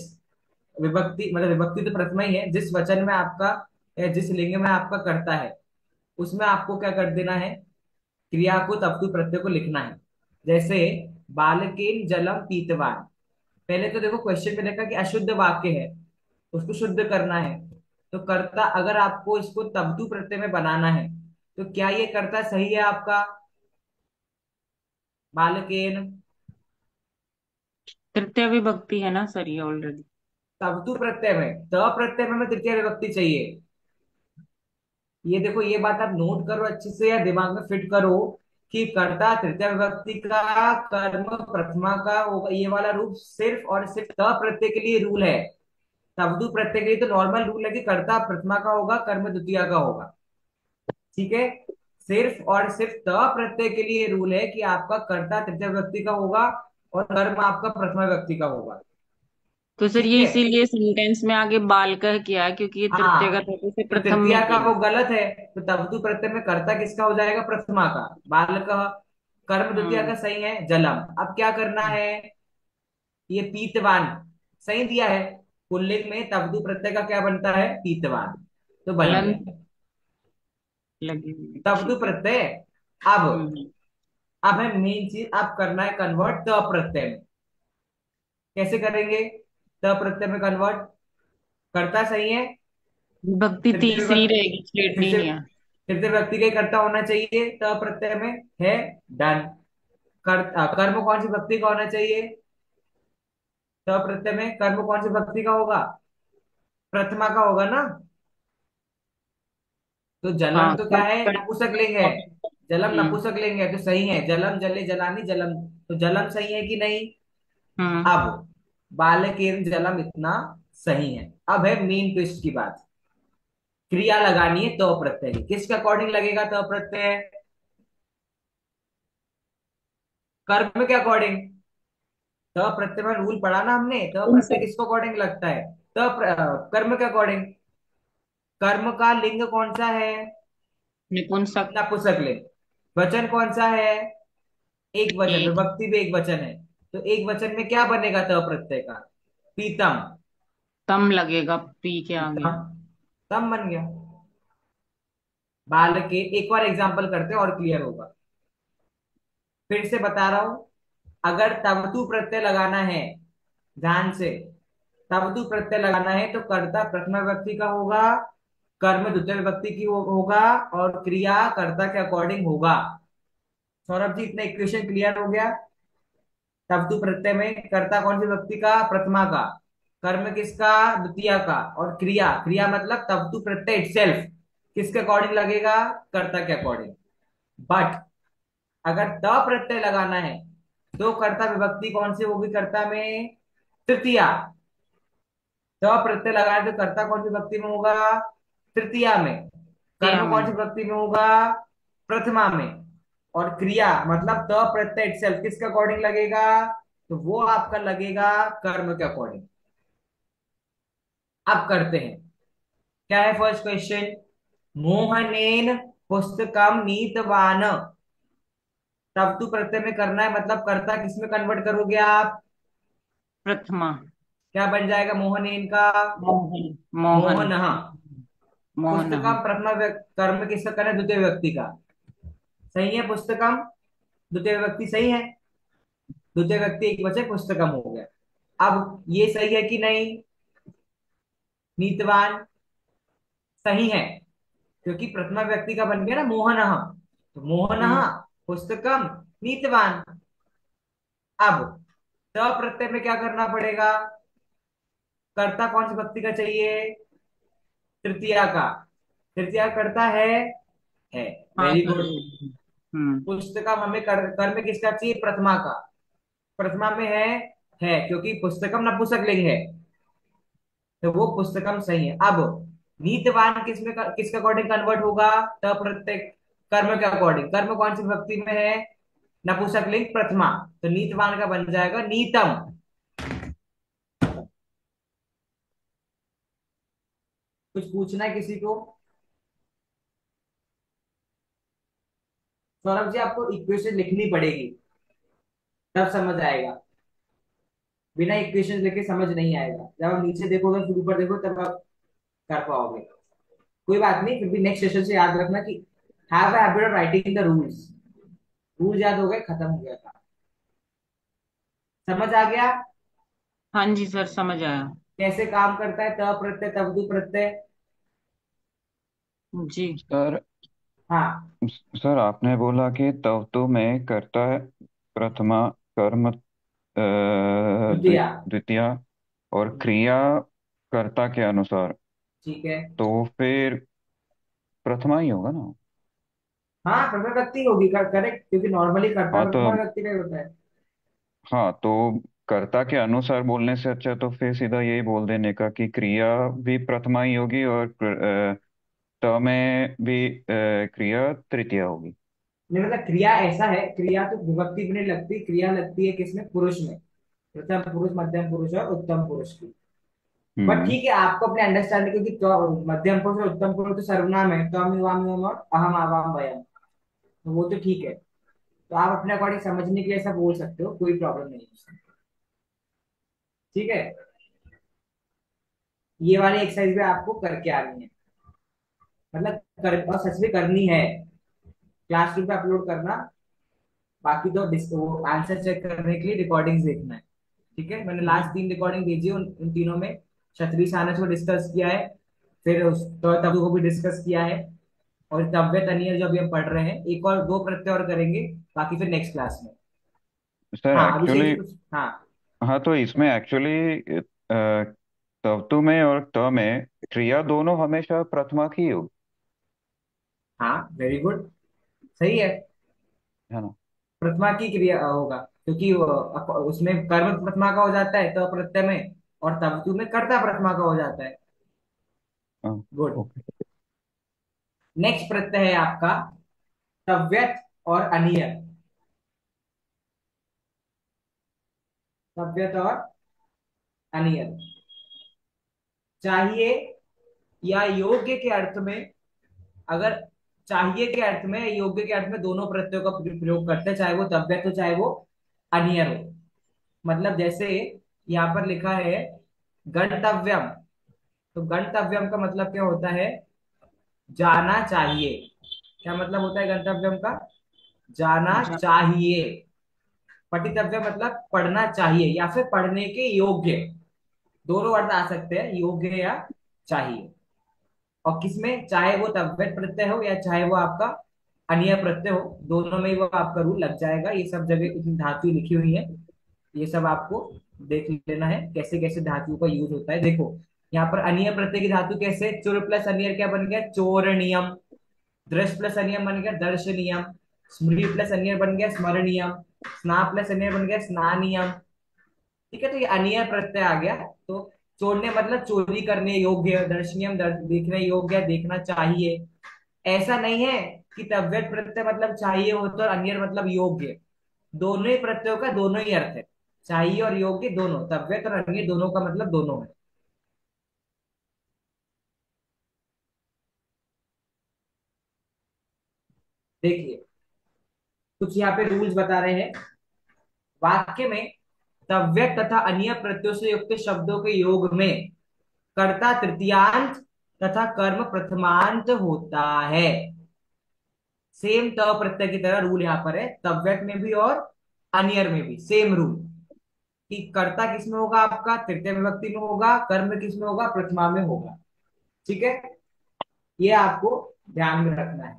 विभक्ति, मतलब विभक्ति तो प्रथमा ही है, जिस वचन में आपका या जिस लिंग में आपका कर्ता है उसमें आपको क्या कर देना है, क्रिया को तवतु प्रत्यय को लिखना है। जैसे बालकेन जलम पीतवान। पहले तो देखो क्वेश्चन में लिखा कि अशुद्ध वाक्य है, उसको शुद्ध करना है। तो कर्ता, अगर आपको इसको तवतु प्रत्यय में बनाना है तो क्या ये कर्ता सही है आपका, बालकेन? तृतीय विभक्ति है ना सर ये ऑलरेडी। तवतु प्रत्यय में, त प्रत्यय में हमें तृतीय विभक्ति चाहिए। ये देखो, ये बात आप नोट करो अच्छे से या दिमाग में फिट करो कि कर्ता तृतीय विभक्ति का, कर्म प्रथमा का होगा, ये वाला रूप सिर्फ और सिर्फ त प्रत्यय के लिए रूल है। तवदु प्रत्यय के लिए तो नॉर्मल रूल है कि कर्ता प्रथमा का होगा, कर्म द्वितीया का होगा, ठीक है। सिर्फ और सिर्फ त प्रत्यय के लिए रूल है कि आपका कर्ता तृतीय विभक्ति का होगा और कर्म आपका प्रथमा विभक्ति का होगा, तो सर ठीक ये है। इसीलिए सेंटेंस में आगे बाल कह किया है क्योंकि ये तृतीय का हाँ, था तो इसे तो प्रथम तृतीया में का किया। वो गलत है, तो तवतु प्रत्यय में कर्ता किसका हो जाएगा, प्रथमा का, बाल का। कर्म द्वितीया हम्म। का सही है जलम। अब क्या करना है, ये पीतवान सही दिया है, पुल्लिंग में तवतु प्रत्यय का क्या बनता है, पीतवान, तो बन हलन गया लगी हुई है, तवतु ठीक है। प्रत्यय। अब हम्म। अब है मेन चीज, अब करना है कन्वर्ट त प्रत्यय में। कैसे करेंगे, त प्रत्यय में कन्वर्ट, करता सही है, विभक्ति तृतीय तीसरी विभक्ति, रहेगी, छेड़नी फिर से नहीं है। तृतीय व्यक्ति का ही कर्ता होना चाहिए त प्रत्यय में, है डन। कर्म कौन सी व्यक्ति का होना चाहिए? त प्रत्यय में कर्म कौन सी व्यक्ति का होगा? प्रथमा का होगा ना। तो जलम हाँ, तो क्या तब है? कर। नपुंसक लिंग है। जलम हम्म। नपुंसक लिंग है तो सही है, जलम जले जलानी जलम। तो जलम सही है कि नहीं? हम्म। अब बालकेन जलम इतना सही है। अब है मेन ट्विस्ट की बात। क्रिया लगानी है तो प्रत्यय की, किसके अकॉर्डिंग लगेगा तो प्रत्यय? कर्म के अकॉर्डिंग। तो प्रत्यय में रूल पढ़ा ना हमने, तो कौन सा? प्रत्यय किसको अकॉर्डिंग लगता है? तो कर्म के अकॉर्डिंग। कर्म का लिंग कौन सा है? निपुंसक। नपुंसक लिंग। वचन कौन सा है? एक वचन, एक। विभक्ति भी एक वचन है। तो एक वचन में क्या बनेगा तो प्रत्यय का? पीतम। तम लगेगा पी के आगे। पीतम तम बन गया। बाल के एक बार एग्जांपल करते हैं और क्लियर होगा। फिर से बता रहा हूं, अगर तवतु प्रत्यय लगाना है, ध्यान से, तवतु प्रत्यय लगाना है तो कर्ता प्रथम व्यक्ति का होगा, कर्म द्वितीय विभक्ति की होगा, और क्रिया कर्ता के अकॉर्डिंग होगा। सौरभ जी, इतना इक्वेशन क्लियर हो गया? तवतु प्रत्यय में कर्ता कौन सी व्यक्ति का? प्रथमा का। कर्म किसका? द्वितीय का। और क्रिया, क्रिया मतलब तवतु प्रत्यय इटसेल्फ किसके अकॉर्डिंग लगेगा? कर्ता के अकॉर्डिंग। बट अगर त प्रत्यय लगाना है तो कर्ता विभक्ति कौन सी होगी कर्ता में? तृतीया। त प्रत्यय लगाए तो कर्ता कौन सी विभक्ति में होगा? तृतीया में। दिया कर्म में। कौन सी विभक्ति में होगा? प्रथमा में। और क्रिया मतलब त प्रत्यय इटसेल्फ किसके अकॉर्डिंग लगेगा? तो वो आपका लगेगा कर्म के अकॉर्डिंग। अब करते हैं, क्या है फर्स्ट क्वेश्चन? मोहनेन पुस्तकम नीतवान। तब तू प्रत्यय में करना है, मतलब कर्ता किसमें कन्वर्ट करोगे आप? प्रथमा। क्या बन जाएगा मोहनेन का? मोहन। मोहन। मोहन। मोहन। पुस्तकम प्रथमा कर्म किसका करना है? द्वितीय व्यक्ति का। सही है, पुस्तकम द्वितीय व्यक्ति सही है। द्वितीय व्यक्ति एक वचन पुस्तकम हो गया। अब ये सही है कि नहीं? नीतवान सही है, क्योंकि प्रथमा व्यक्ति का बन गया ना मोहन। तो मोहन हम्म। पुस्तकम नीतवान। अब त प्रत्यय में क्या करना पड़ेगा? कर्ता कौन सी व्यक्ति का चाहिए? तृतीया का। तृतीया कर्ता है। हाँ वेरी सर। गुड। हम्म। पुस्तकम हमें कर्म किसका चाहिए? प्रथमा का। प्रथमा में है क्योंकि पुस्तकम नपुंसक लिंग है, तो वो पुस्तकम सही है। अब नीतवान किसके अकॉर्डिंग कन्वर्ट होगा? त प्रत्यय कर्म के अकॉर्डिंग। कर्म कौन सी विभक्ति में है? नपुंसक लिंग प्रथमा। तो नीतवान का बन जाएगा नीतम। कुछ पूछना है किसी को? सौरभ जी, आपको इक्वेशन लिखनी पड़ेगी, तब समझ आएगा। बिना इक्वेशन लिखे समझ नहीं आएगा। जब आप नीचे देखोगे फिर ऊपर देखो तब आप कर पाओगे। कोई बात नहीं, फिर भी नेक्स्ट सेशन से याद रखना कि have a habit of writing the rules. Rule याद हो गए, खत्म हो गया था। समझ आ गया हाँ जी सर, समझ आया। कैसे काम करता है त प्रत्यय तवदु प्रत्यय? जी। सर हाँ। सर आपने बोला कि तव तो में करता है प्रथमा, कर्म द्वितीया। द्वितीया, और क्रिया कर्ता के अनुसार। ठीक है। तो फिर प्रथमा ही होगा ना? हाँ, प्रथमा व्यक्ति होगी, करेक्ट, क्योंकि नॉर्मली कर्ता हाँ तो प्रथमा व्यक्ति का ही होता है। हाँ तो कर्ता के अनुसार बोलने से अच्छा तो फिर सीधा यही बोल देने का कि क्रिया भी प्रथमा ही होगी और त में भी क्रिया तृतीया होगी। नहीं, मतलब क्रिया ऐसा है, क्रिया तो विभक्ति भी नहीं लगती, क्रिया लगती है किसमें? पुरुष में। प्रथम पुरुष, मध्यम पुरुष और उत्तम पुरुष की। बट हम्म। ठीक है, आपको अपने अंडरस्टैंडिंग, क्योंकि तो मध्यम पुरुष और उत्तम पुरुष तो सर्वनाम है, त्वम युवाम युवम और अहम आवाम वयम, तो वो तो ठीक है। तो आप अपने अकॉर्डिंग समझने के लिए ऐसा बोल सकते हो, कोई प्रॉब्लम नहीं है उसमें। ठीक है। ये वाली एक्सरसाइज भी आपको करके आनी है, मतलब और सच में करनी है। क्लासरूम पे अपलोड करना। बाकी तो आंसर चेक करने के लिए रिकॉर्डिंग्स देखना है। ठीक है, मैंने लास्ट 3 रिकॉर्डिंग भेजी है, उन तीनों में क्षत्रिय सानस को डिस्कस किया है, फिर उस तो तबू को भी डिस्कस किया है। और तव्यत अनियर जो अभी हम पढ़ रहे हैं, एक और दो प्रत्यय और करेंगे, बाकी फिर नेक्स्ट क्लास में। सर हाँ एक्चुअली, अभिषेक कुछ, हाँ। हाँ तो इसमें एक्चुअली तवतु में और त में क्रिया दोनों हमेशा प्रथमा की हो, हाँ वेरी गुड, सही है। है ना? प्रथमा की क्रिया होगा, क्योंकि उसमें कर्म प्रथमा का हो जाता है तो प्रत्यय में, और तवतु में कर्ता प्रथमा का हो जाता है। हाँ, गुड। ओके। नेक्स्ट प्रत्यय है आपका तव्यत और अनियत। तव्यत और अनियत, चाहिए या योग्य के अर्थ में, अगर चाहिए के अर्थ में, योग्य के अर्थ में दोनों प्रत्ययों का प्रयोग करते हैं, चाहे वो तव्यत हो चाहे वो अनियर हो। मतलब जैसे यहाँ पर लिखा है गंतव्यम, तो गंतव्यम का मतलब क्या होता है? जाना चाहिए। क्या मतलब होता है गंतव्यम का? जाना जा, चाहिए। पठितव्य मतलब पढ़ना चाहिए या फिर पढ़ने के योग्य, दोनों अर्थ आ सकते हैं, योग्य या चाहिए। और किसमें, चाहे वो तव्यत प्रत्यय हो या चाहे वो आपका अनियर प्रत्यय हो, दोनों में ही वो आपका रूल लग जाएगा। ये सब जगह इतनी धातु लिखी हुई है, ये सब आपको देख लेना है कैसे कैसे धातुओं का यूज होता है। देखो यहाँ पर अनियर प्रत्यय की धातु कैसे, चुर प्लस अनियर क्या बन गया? चोरणीयम। दृश प्लस अनियर बन गया दर्शनीयम। स्मृति प्लस अनियर बन गया स्मरणीयम। स्ना प्लस अनियर बन गया स्नानियम। ठीक है, तो ये अनियर प्रत्यय आ गया। तो चोरने मतलब चोरी करने योग्य, दर्शनीयम देखने योग्य, देखना चाहिए। ऐसा नहीं है कि तव्यत प्रत्यय मतलब चाहिए हो तो, और अनियर मतलब योग्य। दोनों ही प्रत्ययों का दोनों ही अर्थ है, चाहिए और योग्य दोनों, तव्यत और अनियर दोनों का मतलब दोनों है। देखिए कुछ यहाँ पे रूल्स बता रहे हैं। वाक्य में तव्यत तथा अन्य प्रत्ययों से युक्त शब्दों के योग में कर्ता तृतीयांत तथा कर्म प्रथमांत होता है। सेम त प्रत्यय की तरह रूल यहाँ पर है, तव्यत में भी और अनियर में भी सेम रूल, कि कर्ता किसमें होगा? आपका तृतीय विभक्ति में होगा, कर्म किसमें होगा? प्रथमा में होगा। ठीक है, ये आपको ध्यान में रखना है।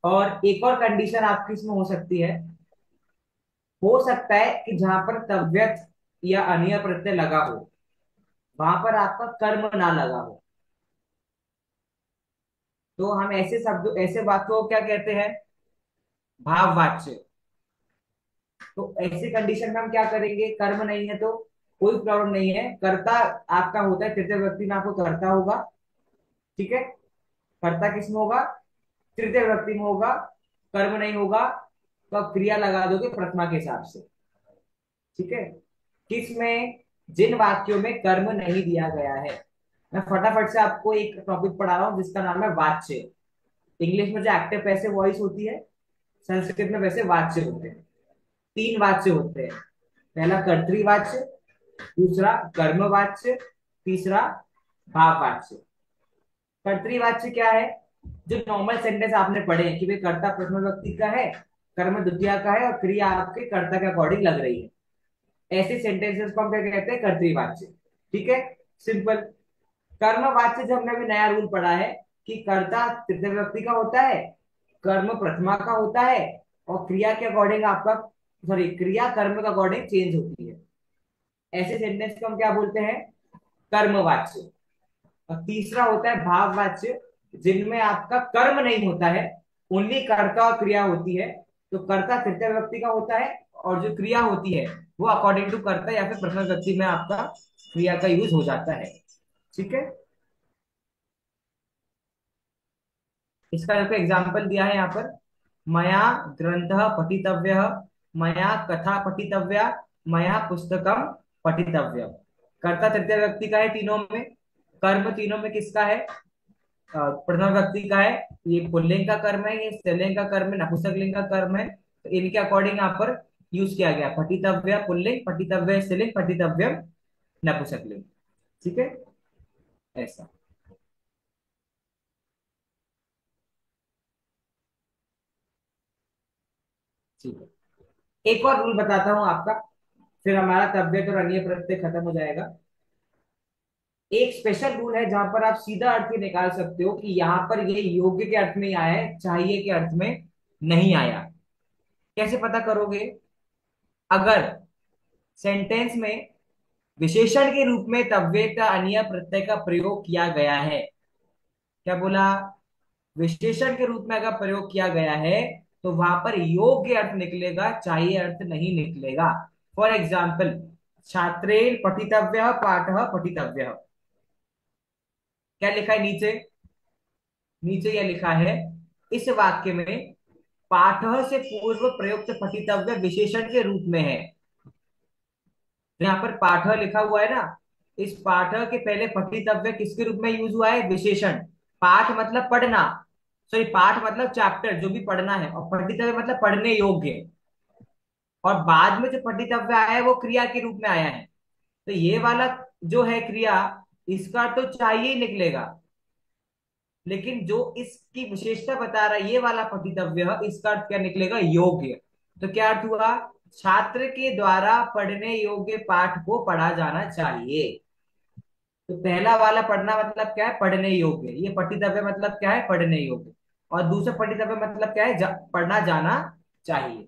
और एक और कंडीशन आपकी इसमें हो सकता है कि जहां पर तव्यत या अनियर प्रत्यय लगा हो, वहां पर आपका कर्म ना लगा हो। तो हम ऐसे शब्द, ऐसे वाक्यों को क्या कहते हैं? भाववाच्य। तो ऐसे कंडीशन में हम क्या करेंगे? कर्म नहीं है तो कोई प्रॉब्लम नहीं है, कर्ता आपका होता है तृतीय व्यक्ति में, आपको कर्ता होगा। ठीक है, कर्ता किसमें होगा? तृतीय व्यक्ति में होगा। कर्म नहीं होगा तो आप क्रिया लगा दोगे प्रथमा के हिसाब से। ठीक है, किसमें? जिन वाक्यों में कर्म नहीं दिया गया है। मैं फटाफट से आपको एक टॉपिक पढ़ा रहा हूँ जिसका नाम है वाच्य। इंग्लिश में जो एक्टिव पैसिव वॉइस होती है, संस्कृत में वैसे वाच्य होते हैं। तीन वाच्य होते हैं, पहला कर्तृवाच्य, दूसरा कर्मवाच्य, तीसरा भाववाच्य। कर्तृवाच्य क्या है? जो नॉर्मल सेंटेंस आपने पढ़े हैं कि भाई कर्ता प्रथम व्यक्ति का है, कर्म द्वितीय का है और क्रिया आपके कर्ता के अकॉर्डिंग लग रही है, ऐसे सेंटेंसेस को हम क्या कहते हैं? कर्तृवाच्य। ठीक है, सिंपल। कर्मवाच्य जो हमने अभी नया रूल पढ़ा है कि कर्ता तृतीय व्यक्ति का होता है, कर्म प्रथमा का होता है, और क्रिया के अकॉर्डिंग आपका, सॉरी, क्रिया कर्म के अकॉर्डिंग चेंज होती है। ऐसे सेंटेंस को हम क्या बोलते हैं? कर्मवाच्य। और तीसरा होता है भाववाच्य, जिनमें आपका कर्म नहीं होता है, ओनली कर्ता और क्रिया होती है। तो कर्ता तृतीय व्यक्ति का होता है, और जो क्रिया होती है वो अकॉर्डिंग टू कर्ता या फिर प्रथम व्यक्ति में आपका क्रिया का यूज हो जाता है। ठीक है, इसका देखो एग्जाम्पल दिया है यहाँ पर, मया ग्रंथ पठितव्य, मया कथा पठितव्या, मया पुस्तकम पठितव्य। कर्ता तृतीय व्यक्ति का है तीनों में, कर्म तीनों में किसका है? प्रथम व्यक्ति का है। ये पुल्लिंग का कर्म है, ये स्त्रीलिंग का कर्म है, नपुंसकलिंग का कर्म है। तो इनके अकॉर्डिंग यहाँ पर यूज किया गया, पठितव्य पुल्लिंग, पठितव्य स्त्रीलिंग, पठितव्य नपुंसकलिंग। ठीक है, ऐसा। ठीक है, एक और रूल बताता हूं आपका, फिर हमारा तबियत और अन्य प्रत्यय खत्म हो जाएगा। एक स्पेशल रूल है जहां पर आप सीधा अर्थ ही निकाल सकते हो कि यहाँ पर ये योग्य के अर्थ में आया है, चाहिए के अर्थ में नहीं आया। कैसे पता करोगे? अगर सेंटेंस में विशेषण के रूप में तव्यता अनिय प्रत्यय का प्रयोग किया गया है। क्या बोला? विशेषण के रूप में अगर प्रयोग किया गया है तो वहां पर योग्य अर्थ निकलेगा, चाहिए अर्थ नहीं निकलेगा। फॉर एग्जाम्पल, छात्रेण पठितव्य पाठ पठितव्य। क्या लिखा है नीचे? नीचे यह लिखा है, इस वाक्य में पाठ से पूर्व प्रयुक्त पठितव्य विशेषण के रूप में है। यहाँ पर पाठ लिखा हुआ है ना, इस पाठ के पहले पठितव्य किसके रूप में यूज हुआ है? विशेषण। पाठ मतलब पढ़ना, सॉरी पाठ मतलब चैप्टर जो भी पढ़ना है, और पठितव्य मतलब पढ़ने योग्य। और बाद में जो पठितव्य आया है वो क्रिया के रूप में आया है। तो ये वाला जो है क्रिया, इसका तो चाहिए ही निकलेगा। लेकिन जो इसकी विशेषता बता रहा है ये वाला पठितव्य, इसका अर्थ क्या निकलेगा? योग्य। तो क्या अर्थ हुआ? छात्र के द्वारा पढ़ने योग्य पाठ को पढ़ा जाना चाहिए। तो पहला वाला पढ़ना मतलब क्या है? पढ़ने योग्य। ये पठितव्य मतलब क्या है? पढ़ने योग्य। और दूसरा पठितव्य मतलब क्या है? पढ़ना जाना चाहिए।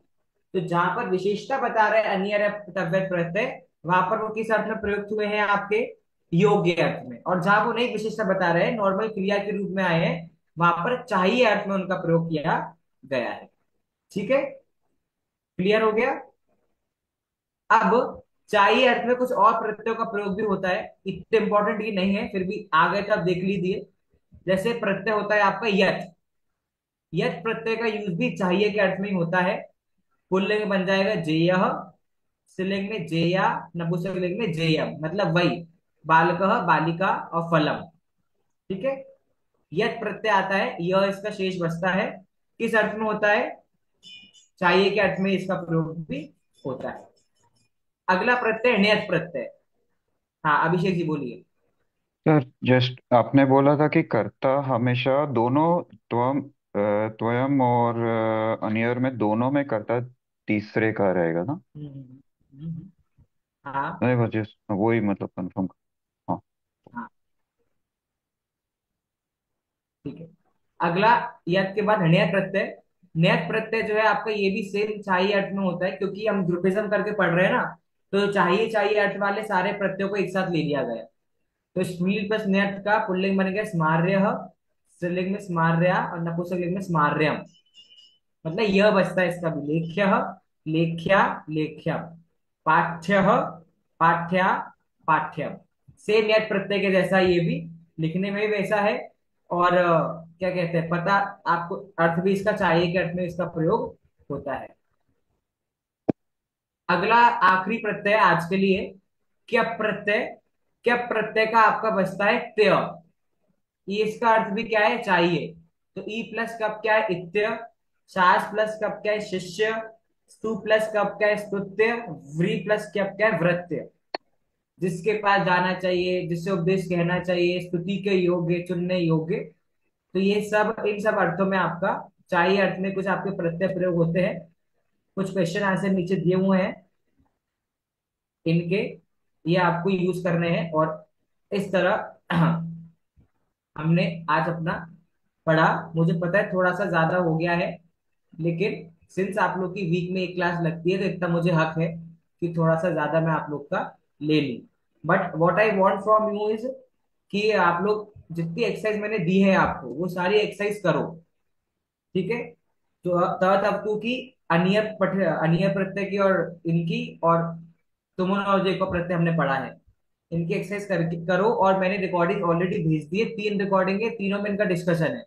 तो जहां पर विशेषता बता रहे हैं अन्य तव्य प्रत्यय, वहां पर वो किस अर्थ में प्रयुक्त हुए हैं? आपके योग्य अर्थ में। और जहां वो नई विशेषता बता रहे हैं, नॉर्मल क्रिया के रूप में आए हैं, वहां पर चाहिए अर्थ में उनका प्रयोग किया गया है। ठीक है, क्लियर हो गया? अब चाहिए अर्थ में कुछ और प्रत्ययों का प्रयोग भी होता है, इतने इंपॉर्टेंट ये नहीं है, फिर भी आ गए तो आप देख लीजिए। जैसे प्रत्यय होता है आपका यत। यत प्रत्यय का यूज भी चाहिए के अर्थ में ही होता है। पुल्लिंग में बन जाएगा जेय, स्त्रीलिंग में जेया, नपुंसकलिंग में जेयम, मतलब वही बालकः बालिका और फलम। ठीक है, यत प्रत्यय आता है, यह इसका शेष बचता है। किस अर्थ में होता है? चाहिए के अर्थ में इसका प्रयोग भी होता है। अगला प्रत्यय ण्यत प्रत्यय। हाँ अभिषेक जी बोलिए। सर जस्ट आपने बोला था कि कर्ता हमेशा दोनों त्वयम और अनियर में दोनों में कर्ता तीसरे का रहेगा ना। हाँ नहीं बस just वही मतलब कंफर्म। हाँ। हाँ ठीक है। अगला यत के बाद ण्यत प्रत्यय। ण्यत प्रत्यय जो है आपका, ये भी सेम चाहिए अर्थ में होता है, क्योंकि हम ग्रुपिज्म करके पढ़ रहे हैं ना। तो चाहिए चाहिए अर्थ वाले सारे प्रत्ययों को एक साथ ले लिया गया। तो स्मील प्लस न्यर्थ का पुल्लिंग बन गया स्मार्य, स्त्रीलिंग में स्मार्या और नपुंसकलिंग में स्मार्यम। मतलब यह बचता है इसका भी, लेख्य, लेख्या, लेख्यम, पाठ्य, पाठ्या, पाठ्यम। सेम न्यर्थ प्रत्यय के जैसा ये भी, लिखने में भी वैसा है। और क्या कहते हैं पता, आपको अर्थ भी इसका चाहिए के अर्थ में इसका प्रयोग होता है। अगला आखिरी प्रत्यय आज के लिए, क्यप प्रत्यय। क्यप प्रत्यय का आपका बचता है त्य। ये इसका अर्थ भी क्या है? चाहिए। तो ई प्लस कब क्या है? इत्य। शास प्लस कब क्या है? शिष्य। स्तु प्लस कब क्या है? स्तुत्य। व्री प्लस कब क्या है? वृत्य। जिसके पास जाना चाहिए, जिससे उपदेश कहना चाहिए, स्तुति के योग्य, चुनने योग्य। तो ये सब, इन सब अर्थों में आपका चाहिए अर्थ में कुछ आपके प्रत्यय प्रयोग होते हैं। कुछ क्वेश्चन आंसर नीचे दिए हुए हैं इनके, ये आपको यूज करने हैं। और इस तरह हमने आज अपना पढ़ा। मुझे पता है थोड़ा सा ज्यादा हो गया है, लेकिन सिंस आप लोग की वीक में एक क्लास लगती है तो इतना मुझे हक है कि थोड़ा सा ज्यादा मैं आप लोग का ले लूं। But what I want from you is कि आप लोग जितनी एक्सरसाइज मैंने दी है आपको, वो सारी एक्सरसाइज करो। ठीक है, तो तब तब तू की अनियत पठ अनियत प्रत्यय की और इनकी, और तुमन और जय को प्रत्यय हमने पढ़ा है, इनकी एक्सरसाइज करके करो। और मैंने रिकॉर्डिंग ऑलरेडी भेज दी है, 3 रिकॉर्डिंग है, तीनों में इनका डिस्कशन है।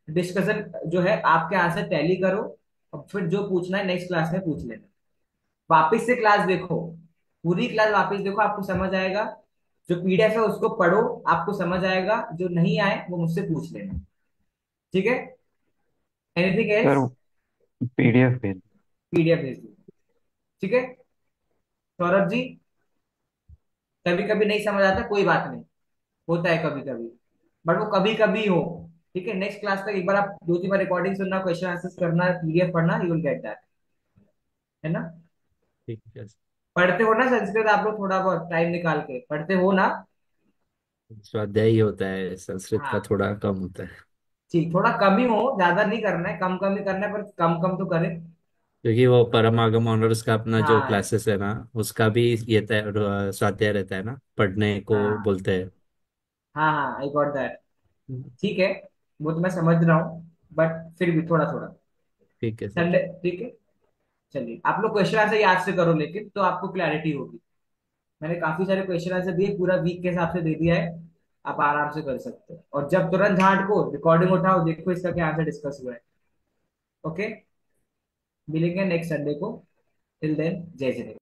डिस्कशन जो है आपके आंसर टैली करो, और फिर जो पूछना है नेक्स्ट क्लास में पूछ लेना। वापिस से क्लास देखो, पूरी क्लास वापस देखो, आपको समझ आएगा। जो पीडीएफ है उसको पढ़ो, आपको समझ आएगा। जो नहीं आए वो मुझसे पूछ लेना। ठीक है, एनीथिंग सर एल्स? पीडीएफ भेज। पीडीएफ भेज दो। ठीक है सौरभ जी, कभी कभी नहीं समझ आता, कोई बात नहीं, होता है कभी कभी, बट वो कभी कभी हो। ठीक है, नेक्स्ट क्लास तक एक बार आप 2-3 बार रिकॉर्डिंग सुनना, क्वेश्चन आंसर्स करना, पीडीएफ पढ़ना, यू विल गेट दैट। है ना? ठीक है। पढ़ते हो ना संस्कृत आप लोग? थोड़ा बहुत टाइम निकाल के पढ़ते हो ना? स्वाध्याय ही होता है, संस्कृत का हाँ थोड़ा कम होता है। ठीक, थोड़ा कम ही हो, ज्यादा नहीं करना है, कम कम ही करना है, पर कम कम तो करें। क्योंकि वो परम आगम ऑनर्स का अपना जो हाँ क्लासेस है ना, उसका भी ये स्वाध्याय रहता है ना, पढ़ने को हाँ बोलते हैं। हाँ हाँ, आई गॉट दैट। ठीक है, वो तो मैं समझ रहा हूँ, बट फिर भी थोड़ा थोड़ा। ठीक है सर। संडे ठीक है। चलिए, आप लोग क्वेश्चन आंसर याद से करो, लेकिन तो आपको क्लैरिटी होगी। मैंने काफी सारे क्वेश्चन आंसर दिए, पूरा वीक के हिसाब से दे दिया है। आप आराम से कर सकते हो, और जब तुरंत झांट को रिकॉर्डिंग उठाओ, देखो इसका क्या आंसर डिस्कस हुआ है। ओके, मिलेंगे नेक्स्ट संडे को। टिल देन, जय जय।